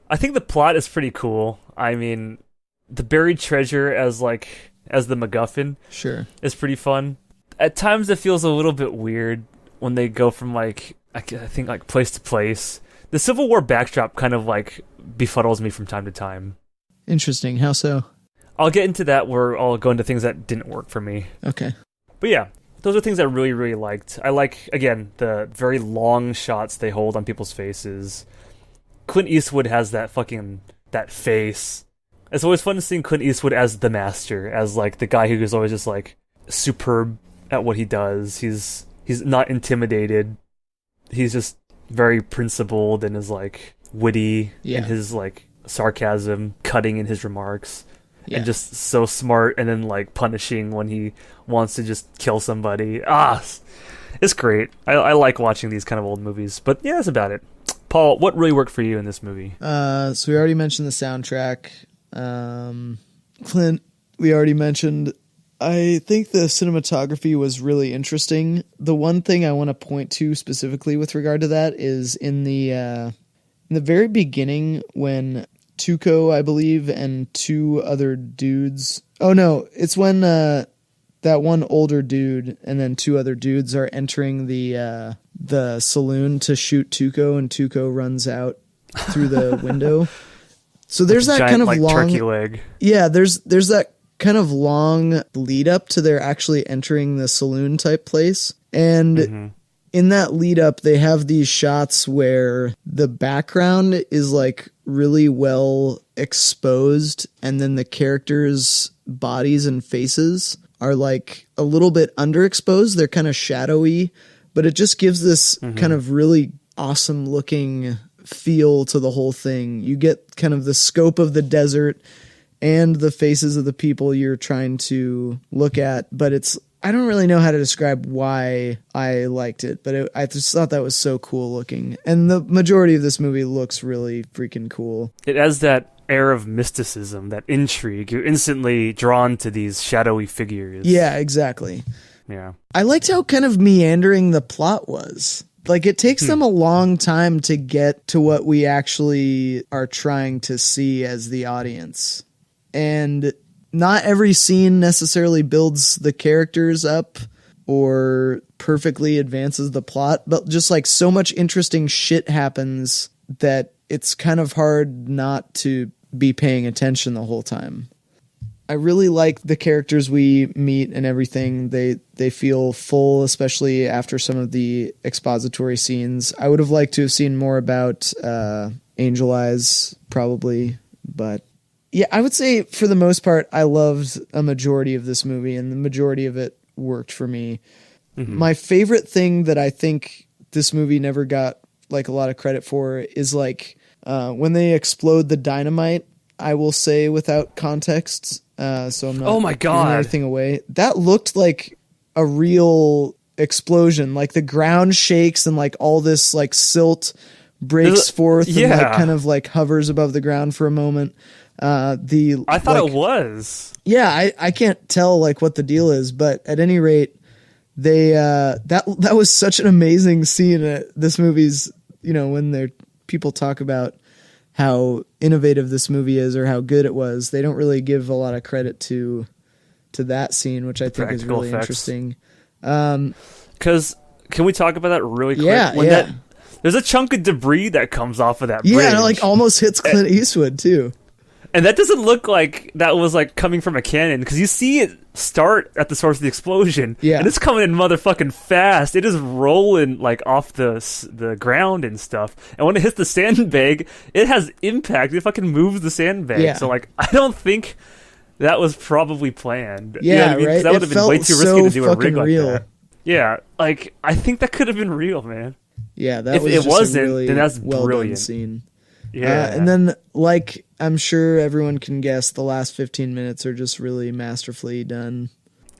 I think the plot is pretty cool. I mean, the buried treasure as the MacGuffin is pretty fun. At times, it feels a little bit weird when they go from, like, I think, like, place to place. The Civil War backdrop kind of, like, befuddles me from time to time. Interesting. How so? I'll get into that where I'll go into things that didn't work for me. Okay. But yeah. Those are things I really, really liked. I like, again, the very long shots they hold on people's faces. Clint Eastwood has that face. It's always fun to see Clint Eastwood as the master, as like the guy who is always just like superb at what he does. He's not intimidated. He's just very principled and is like witty in his like sarcasm, cutting in his remarks. Yeah. And just so smart, and then like punishing when he wants to just kill somebody. It's great. I like watching these kind of old movies. But yeah, that's about it. Paul, what really worked for you in this movie? So we already mentioned the soundtrack. Clint, we already mentioned. I think the cinematography was really interesting. The one thing I want to point to specifically with regard to that is in the very beginning when Tuco, I believe, and two other dudes. Oh no, it's when that one older dude and then two other dudes are entering the saloon to shoot Tuco, and Tuco runs out through the window. So there's that giant, kind of like, long turkey leg. Yeah, there's that kind of long lead up to their actually entering the saloon type place, and in that lead up, they have these shots where the background is like really well exposed, and then the characters' bodies and faces are like a little bit underexposed. They're kind of shadowy, but it just gives this kind of really awesome looking feel to the whole thing. You get kind of the scope of the desert and the faces of the people you're trying to look at, but I don't really know how to describe why I liked it, but I just thought that was so cool looking. And the majority of this movie looks really freaking cool. It has that air of mysticism, that intrigue. You're instantly drawn to these shadowy figures. Yeah, exactly. Yeah. I liked how kind of meandering the plot was. Like, it takes them a long time to get to what we actually are trying to see as the audience. And not every scene necessarily builds the characters up or perfectly advances the plot, but just like so much interesting shit happens that it's kind of hard not to be paying attention the whole time. I really like the characters we meet and everything. They feel full, especially after some of the expository scenes. I would have liked to have seen more about Angel Eyes, probably, but Yeah, I would say for the most part, I loved a majority of this movie, and the majority of it worked for me. My favorite thing that I think this movie never got like a lot of credit for is like when they explode the dynamite. I will say without context, so I'm not Oh my God. giving everything away. That looked like a real explosion. Like the ground shakes and like all this like silt breaks forth and like kind of like hovers above the ground for a moment. I thought it was. Yeah, I can't tell like what the deal is, but at any rate, they that was such an amazing scene. This movie's, you know, when people talk about how innovative this movie is or how good it was, they don't really give a lot of credit to that scene, which I think is really interesting. Because can we talk about that really quick? Yeah, there's a chunk of debris that comes off of that bridge. Yeah, and it like almost hits Clint Eastwood too. And that doesn't look like that was like coming from a cannon, because you see it start at the source of the explosion. Yeah, and it's coming in motherfucking fast. It is rolling like off the ground and stuff. And when it hits the sandbag, it has impact. It fucking moves the sandbag. Yeah. So like, I don't think that was probably planned. Yeah, you know what I mean? 'Cause right. that would have been way too risky to do a rig real. like that. Yeah, like I think that could have been real, man. Yeah, that if was it just wasn't, a really then that's well brilliant. done scene. Yeah, and then like I'm sure everyone can guess, the last 15 minutes are just really masterfully done.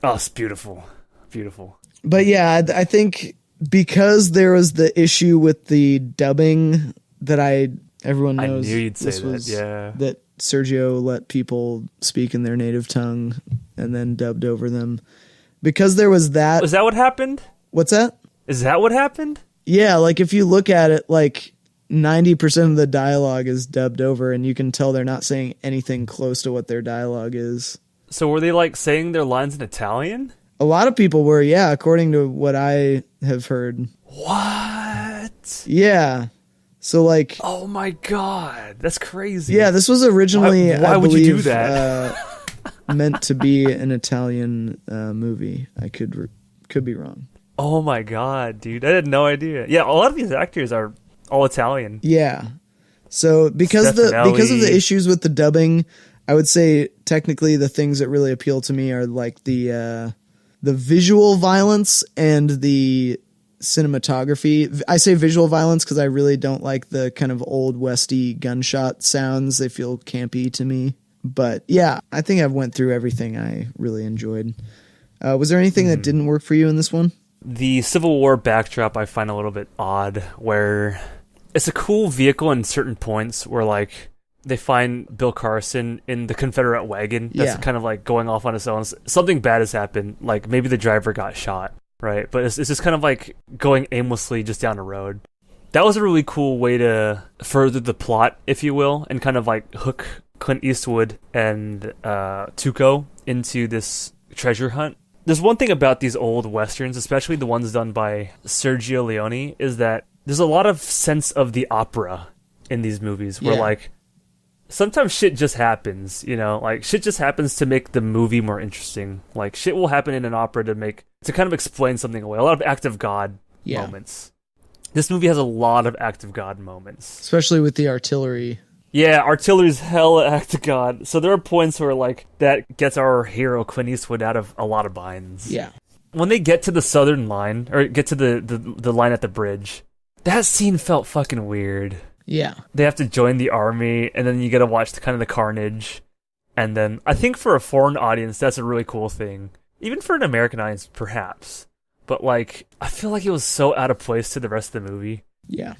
Oh, it's beautiful, beautiful. But yeah, I think because there was the issue with the dubbing that everyone knows. I knew you'd say this that. was Yeah, that Sergio let people speak in their native tongue and then dubbed over them. Because there was that. Was that what happened? What's that? Is that what happened? Yeah, like if you look at it, like 90% of the dialogue is dubbed over, and you can tell they're not saying anything close to what their dialogue is. So were they like saying their lines in Italian? A lot of people were, yeah, according to what I have heard. What? Yeah. So like, oh my God, that's crazy. yeah, this was originally, why I would believe, you do that? meant to be an Italian movie. I could be wrong. Oh my God, dude, I had no idea. Yeah, a lot of these actors are all Italian. Yeah. So because of the issues with the dubbing, I would say technically the things that really appeal to me are like the visual violence and the cinematography. I say visual violence because I really don't like the kind of old westy gunshot sounds. They feel campy to me. But yeah, I think I've went through everything I really enjoyed. Was there anything that didn't work for you in this one? The Civil War backdrop I find a little bit odd, where it's a cool vehicle in certain points where like they find Bill Carson in the Confederate wagon that's kind of like going off on its own. Something bad has happened, like maybe the driver got shot, right? But it's just kind of like going aimlessly just down the road. That was a really cool way to further the plot, if you will, and kind of like hook Clint Eastwood and Tuco into this treasure hunt. There's one thing about these old westerns, especially the ones done by Sergio Leone, is that there's a lot of sense of the opera in these movies where like sometimes shit just happens, you know, like shit just happens to make the movie more interesting. Like shit will happen in an opera to kind of explain something away. A lot of act of God moments. This movie has a lot of act of God moments, especially with the artillery. Yeah, artillery's hella act of God. So there are points where like that gets our hero Clint Eastwood out of a lot of binds. Yeah. When they get to the southern line, or get to the line at the bridge, that scene felt fucking weird. Yeah. They have to join the army, and then you get to watch the carnage. And then I think for a foreign audience, that's a really cool thing. Even for an American audience, perhaps. But like, I feel like it was so out of place to the rest of the movie. Yeah.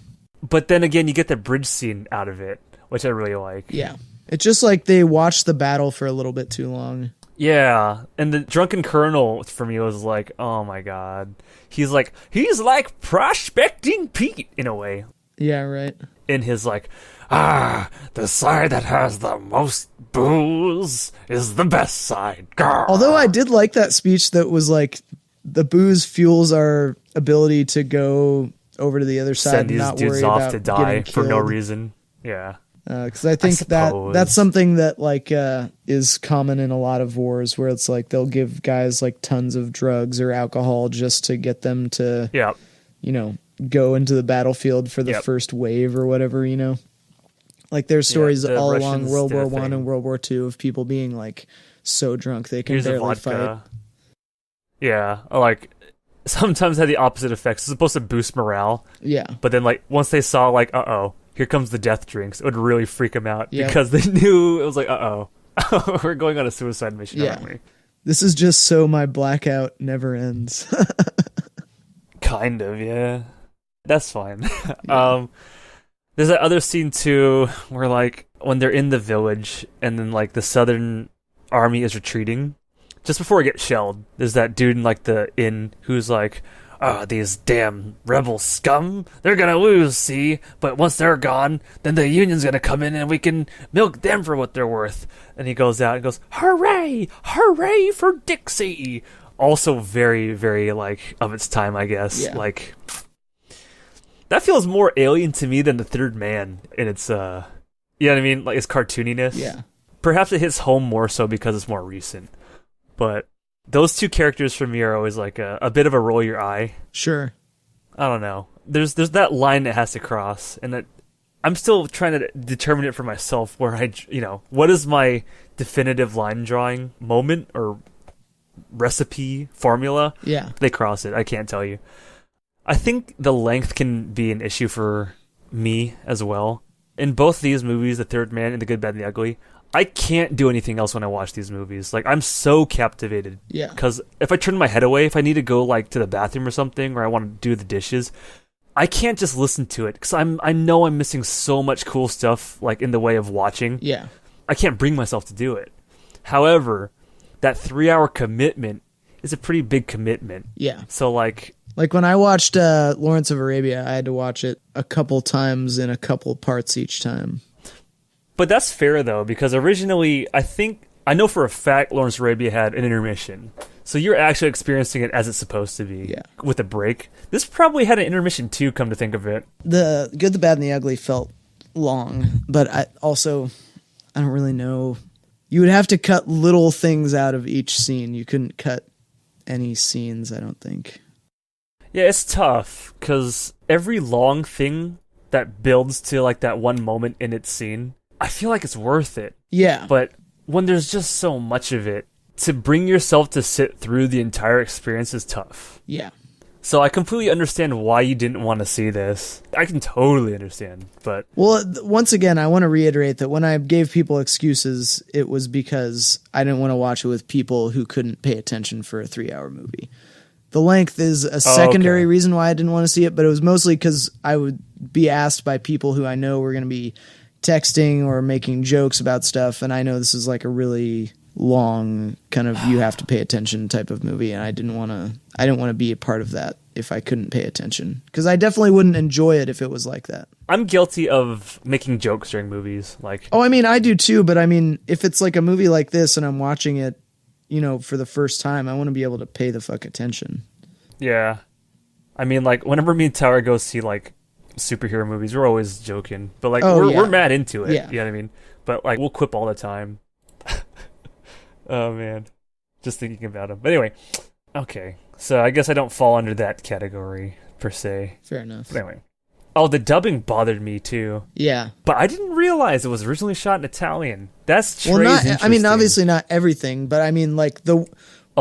But then again, you get the bridge scene out of it, which I really like. Yeah. It's just like they watched the battle for a little bit too long. Yeah. And the drunken colonel for me was like, oh my God. He's like Prospecting Pete in a way. Yeah, right. In his like, the side that has the most booze is the best side. Grr. Although I did like that speech that was like, the booze fuels our ability to go over to the other side Send and these not dudes worry off about to die getting for no killed. reason. Yeah. Because I think that's something that like is common in a lot of wars, where it's like they'll give guys like tons of drugs or alcohol just to get them to, you know, go into the battlefield for the first wave or whatever, you know. Like there's stories the all Russians along World did a War One thing. and World War Two of people being like so drunk they can Here's a barely vodka. fight. Yeah, like sometimes had the opposite effects. It's supposed to boost morale, Yeah. but then like once they saw like, uh-oh, here comes the death drinks, it would really freak them out Yep. because they knew it was like, uh-oh, we're going on a suicide mission, Yeah. aren't we? This is just so my blackout never ends. Kind of, yeah. That's fine. There's that other scene too where like when they're in the village and then like the southern army is retreating, just before it gets shelled, there's that dude in like the inn who's like, these damn rebel scum, they're gonna lose, see? But once they're gone, then the Union's gonna come in and we can milk them for what they're worth. And he goes out and goes, hooray! Hooray for Dixie! Also very, very, like, of its time, I guess. Yeah. Like, that feels more alien to me than The Third Man in its, you know what I mean? Like, its cartooniness. Yeah. Perhaps it hits home more so because it's more recent. But those two characters for me are always like a bit of a roll your eye. Sure. I don't know. There's that line that has to cross, and that I'm still trying to determine it for myself. Where what is my definitive line drawing moment or recipe formula? Yeah. They cross it. I can't tell you. I think the length can be an issue for me as well. In both these movies, The Third Man and The Good, Bad, and the Ugly, I can't do anything else when I watch these movies. Like, I'm so captivated. Yeah. Because if I turn my head away, if I need to go, like, to the bathroom or something, or I want to do the dishes, I can't just listen to it. Because I know I'm missing so much cool stuff, like, in the way of watching. Yeah. I can't bring myself to do it. However, that 3-hour commitment is a pretty big commitment. Yeah. So, like when I watched Lawrence of Arabia, I had to watch it a couple times in a couple parts each time. But that's fair, though, because originally, I know for a fact Lawrence of Arabia had an intermission. So you're actually experiencing it as it's supposed to be, Yeah. with a break. This probably had an intermission, too, come to think of it. The Good, the Bad, and the Ugly felt long, but I don't really know. You would have to cut little things out of each scene. You couldn't cut any scenes, I don't think. Yeah, it's tough, because every long thing that builds to, like, that one moment in its scene, I feel like it's worth it. Yeah. But when there's just so much of it, to bring yourself to sit through the entire experience is tough. Yeah. So I completely understand why you didn't want to see this. I can totally understand, but... Well, once again, I want to reiterate that when I gave people excuses, it was because I didn't want to watch it with people who couldn't pay attention for a 3-hour movie. The length is a secondary reason why I didn't want to see it, but it was mostly because I would be asked by people who I know were going to be texting or making jokes about stuff, and I know this is like a really long kind of you have to pay attention type of movie, and I didn't want to be a part of that if I couldn't pay attention, because I definitely wouldn't enjoy it if it was like that. I'm guilty of making jokes during movies. Like, Oh, I mean, I do too, but I mean, if it's like a movie like this and I'm watching it, for the first time, I want to be able to pay the fuck attention. yeah. I mean, like, whenever me and Tower go see, like, superhero movies, we're always joking. But, like, we're mad into it. Yeah. You know what I mean? But, like, we'll quip all the time. Oh, man. Just thinking about them. But anyway. Okay. So I guess I don't fall under that category, per se. Fair enough. But anyway. Oh, the dubbing bothered me, too. Yeah. But I didn't realize it was originally shot in Italian. That's crazy. Well, I mean, obviously not everything, but I mean, like, A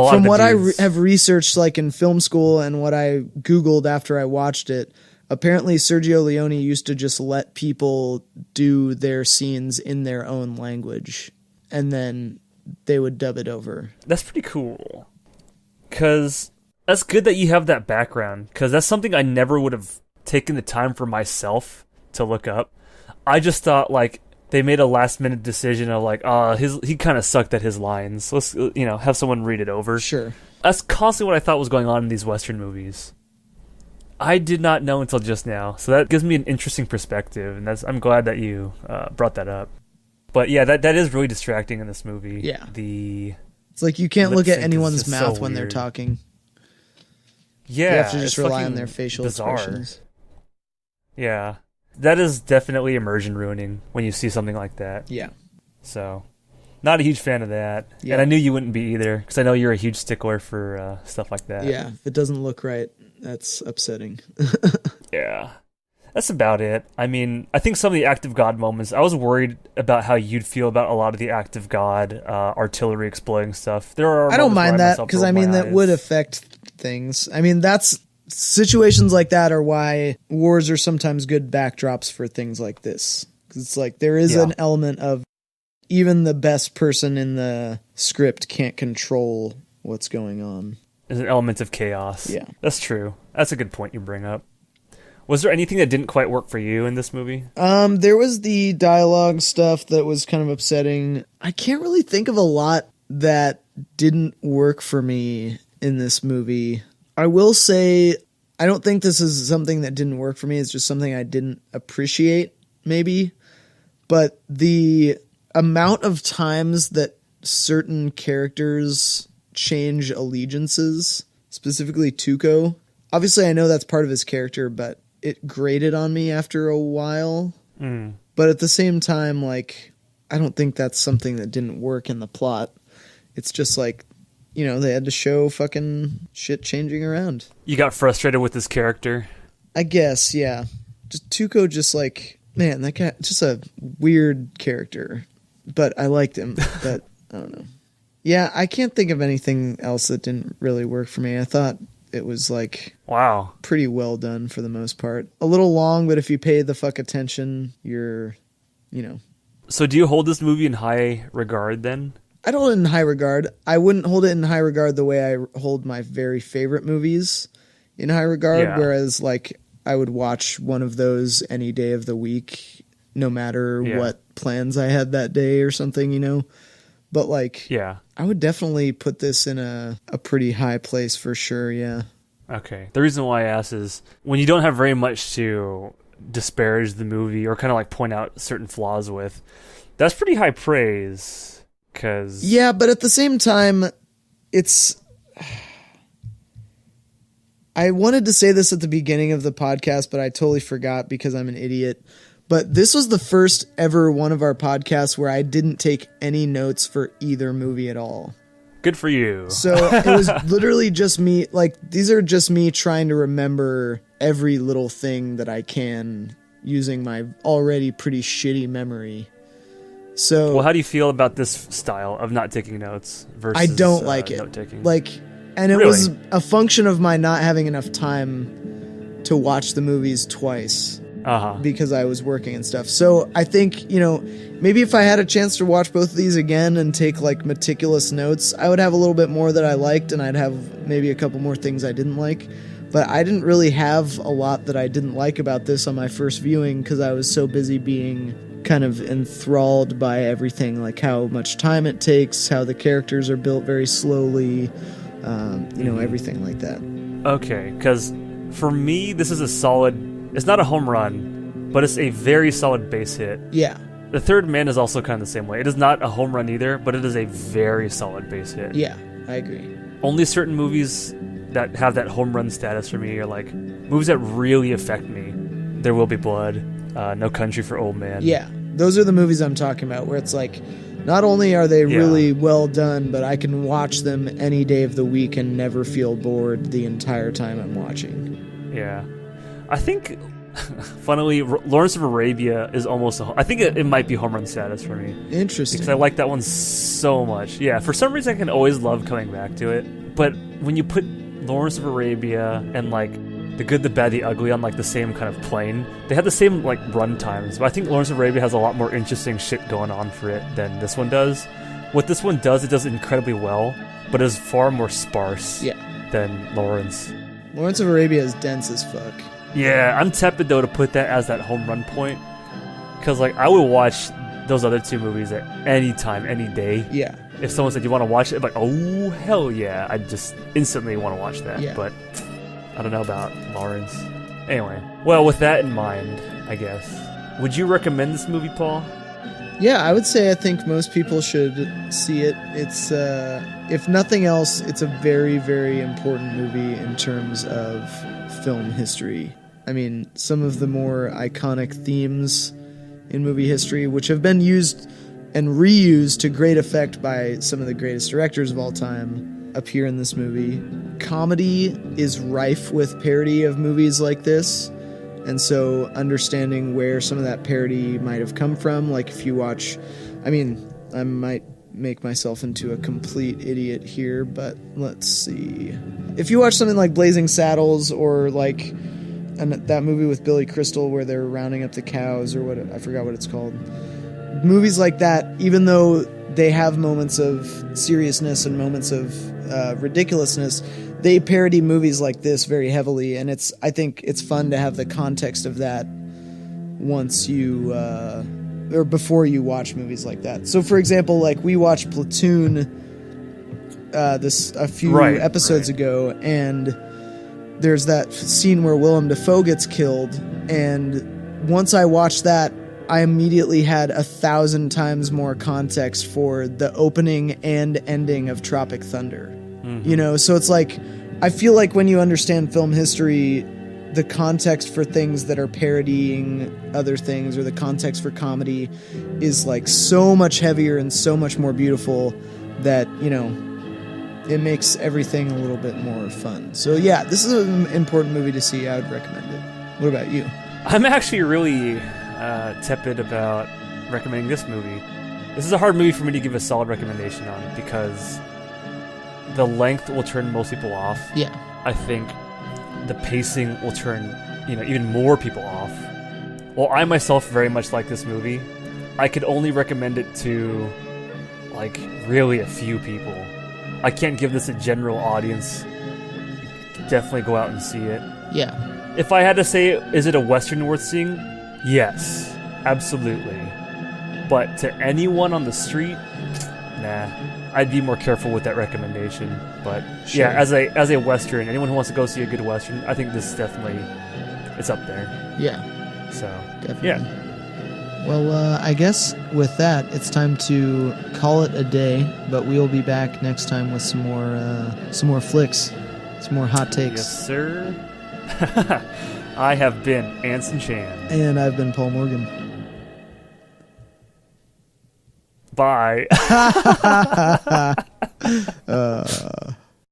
lot from of the what I dudes. have researched, like in film school and what I Googled after I watched it, apparently Sergio Leone used to just let people do their scenes in their own language, and then they would dub it over. That's pretty cool. Because that's good that you have that background, because that's something I never would have taken the time for myself to look up. I just thought, like, they made a last-minute decision of, like, he kind of sucked at his lines. Let's, have someone read it over. Sure. That's constantly what I thought was going on in these Western movies. I did not know until just now, so that gives me an interesting perspective, and I'm glad that you brought that up. But yeah, that is really distracting in this movie. Yeah. The It's like you can't lip look at sync is anyone's just mouth so when they're weird. talking. Yeah, You have to just it's rely on fucking their facial bizarre. expressions. Yeah, that is definitely immersion ruining when you see something like that. Yeah. So, not a huge fan of that. Yeah. And I knew you wouldn't be either, because I know you're a huge stickler for stuff like that. Yeah. If it doesn't look right, that's upsetting. Yeah. That's about it. I mean, I think some of the act of God moments, I was worried about how you'd feel about a lot of the act of God, artillery exploding stuff. I don't mind that, because I mean, that would affect things. I mean, that's situations like that are why wars are sometimes good backdrops for things like this. 'Cause it's like there is an element of even the best person in the script can't control what's going on. There's an element of chaos. Yeah. That's true. That's a good point you bring up. Was there anything that didn't quite work for you in this movie? There was the dialogue stuff that was kind of upsetting. I can't really think of a lot that didn't work for me in this movie. I will say, I don't think this is something that didn't work for me. It's just something I didn't appreciate, maybe. But the amount of times that certain characters change allegiances, specifically Tuco. Obviously, I know that's part of his character, but it grated on me after a while. But at the same time, like, I don't think that's something that didn't work in the plot. It's just like, you know, they had to show fucking shit changing around. You got frustrated with this character? I guess, yeah. Just Tuco, just like, man, that guy, just a weird character. But I liked him, but I don't know. Yeah, I can't think of anything else that didn't really work for me. I thought it was like, wow, pretty well done for the most part. A little long, but if you pay the fuck attention, you're, you know. So do you hold this movie in high regard then? I don't hold it in high regard. I wouldn't hold it in high regard the way I hold my very favorite movies in high regard, whereas like I would watch one of those any day of the week, no matter what plans I had that day or something, you know. But like, I would definitely put this in a pretty high place for sure. Yeah. Okay. The reason why I ask is when you don't have very much to disparage the movie or kind of like point out certain flaws with, that's pretty high praise. 'Cause yeah, but at the same time, it's. I wanted to say this at the beginning of the podcast, but I totally forgot because I'm an idiot. But this was the first ever one of our podcasts where I didn't take any notes for either movie at all. Good for you. So it was literally just me. Like, these are just me trying to remember every little thing that I can using my already pretty shitty memory. So, well, how do you feel about this style of not taking notes versus I don't like it. Note-taking? Like, and it was a function of my not having enough time to watch the movies twice. Because I was working and stuff. So I think, you know, maybe if I had a chance to watch both of these again and take like meticulous notes, I would have a little bit more that I liked and I'd have maybe a couple more things I didn't like. But I didn't really have a lot that I didn't like about this on my first viewing because I was so busy being kind of enthralled by everything, like how much time it takes, how the characters are built very slowly, you know, everything like that. Okay, because for me, this is a solid... It's not a home run, but it's a very solid base hit. Yeah. The Third Man is also kind of the same way. It is not a home run either, but it is a very solid base hit. Yeah, I agree. Only certain movies that have that home run status for me are like movies that really affect me. There Will Be Blood, No Country for Old Men. Yeah, those are the movies I'm talking about where it's like, not only are they really well done, but I can watch them any day of the week and never feel bored the entire time I'm watching. Yeah. I think, funnily, Lawrence of Arabia is almost I think it might be home run status for me. Interesting. Because I like that one so much. Yeah, for some reason I can always love coming back to it. But when you put Lawrence of Arabia and, like, The Good, the Bad, the Ugly on, like, the same kind of plane, they have the same, like, run times. But I think Lawrence of Arabia has a lot more interesting shit going on for it than this one does. What this one does, it does incredibly well, but is far more sparse than Lawrence. Lawrence of Arabia is dense as fuck. Yeah, I'm tepid though to put that as that home run point, because like I would watch those other two movies at any time, any day. Yeah. If someone said you want to watch it, I'm like, oh hell yeah, I just instantly want to watch that. Yeah. But I don't know about Lawrence. Anyway, well, with that in mind, I guess, would you recommend this movie, Paul? Yeah, I would say I think most people should see it. It's, if nothing else, it's a very, very important movie in terms of film history. I mean, some of the more iconic themes in movie history, which have been used and reused to great effect by some of the greatest directors of all time, appear in this movie. Comedy is rife with parody of movies like this. And so understanding where some of that parody might have come from, like if you watch, I mean, I might make myself into a complete idiot here, but let's see. If you watch something like Blazing Saddles or like that movie with Billy Crystal where they're rounding up the cows or what, I forgot what it's called. Movies like that, even though they have moments of seriousness and moments of ridiculousness, they parody movies like this very heavily, and I think it's fun to have the context of that once you or before you watch movies like that. So, for example, like we watched Platoon a few episodes ago, and there's that scene where Willem Dafoe gets killed, and once I watched that, I immediately had 1,000 times more context for the opening and ending of Tropic Thunder. You know, so it's like, I feel like when you understand film history, the context for things that are parodying other things, or the context for comedy, is like so much heavier and so much more beautiful that, you know, it makes everything a little bit more fun. So yeah, this is an important movie to see. I would recommend it. What about you? I'm actually really tepid about recommending this movie. This is a hard movie for me to give a solid recommendation on because the length will turn most people off. Yeah. I think the pacing will turn, even more people off. Well, I myself very much like this movie. I could only recommend it to, like, really a few people. I can't give this a general audience. Definitely go out and see it. Yeah. If I had to say, is it a Western worth seeing? Yes, absolutely. But to anyone on the street, nah. I'd be more careful with that recommendation. But Sure. yeah, as a Western, anyone who wants to go see a good Western, I think this definitely, it's up there. Yeah. So, Definitely. yeah. Well, I guess with that, it's time to call it a day. But we'll be back next time with some more flicks, some more hot takes. Yes, sir. I have been Anson Chan. And I've been Paul Morgan. Bye.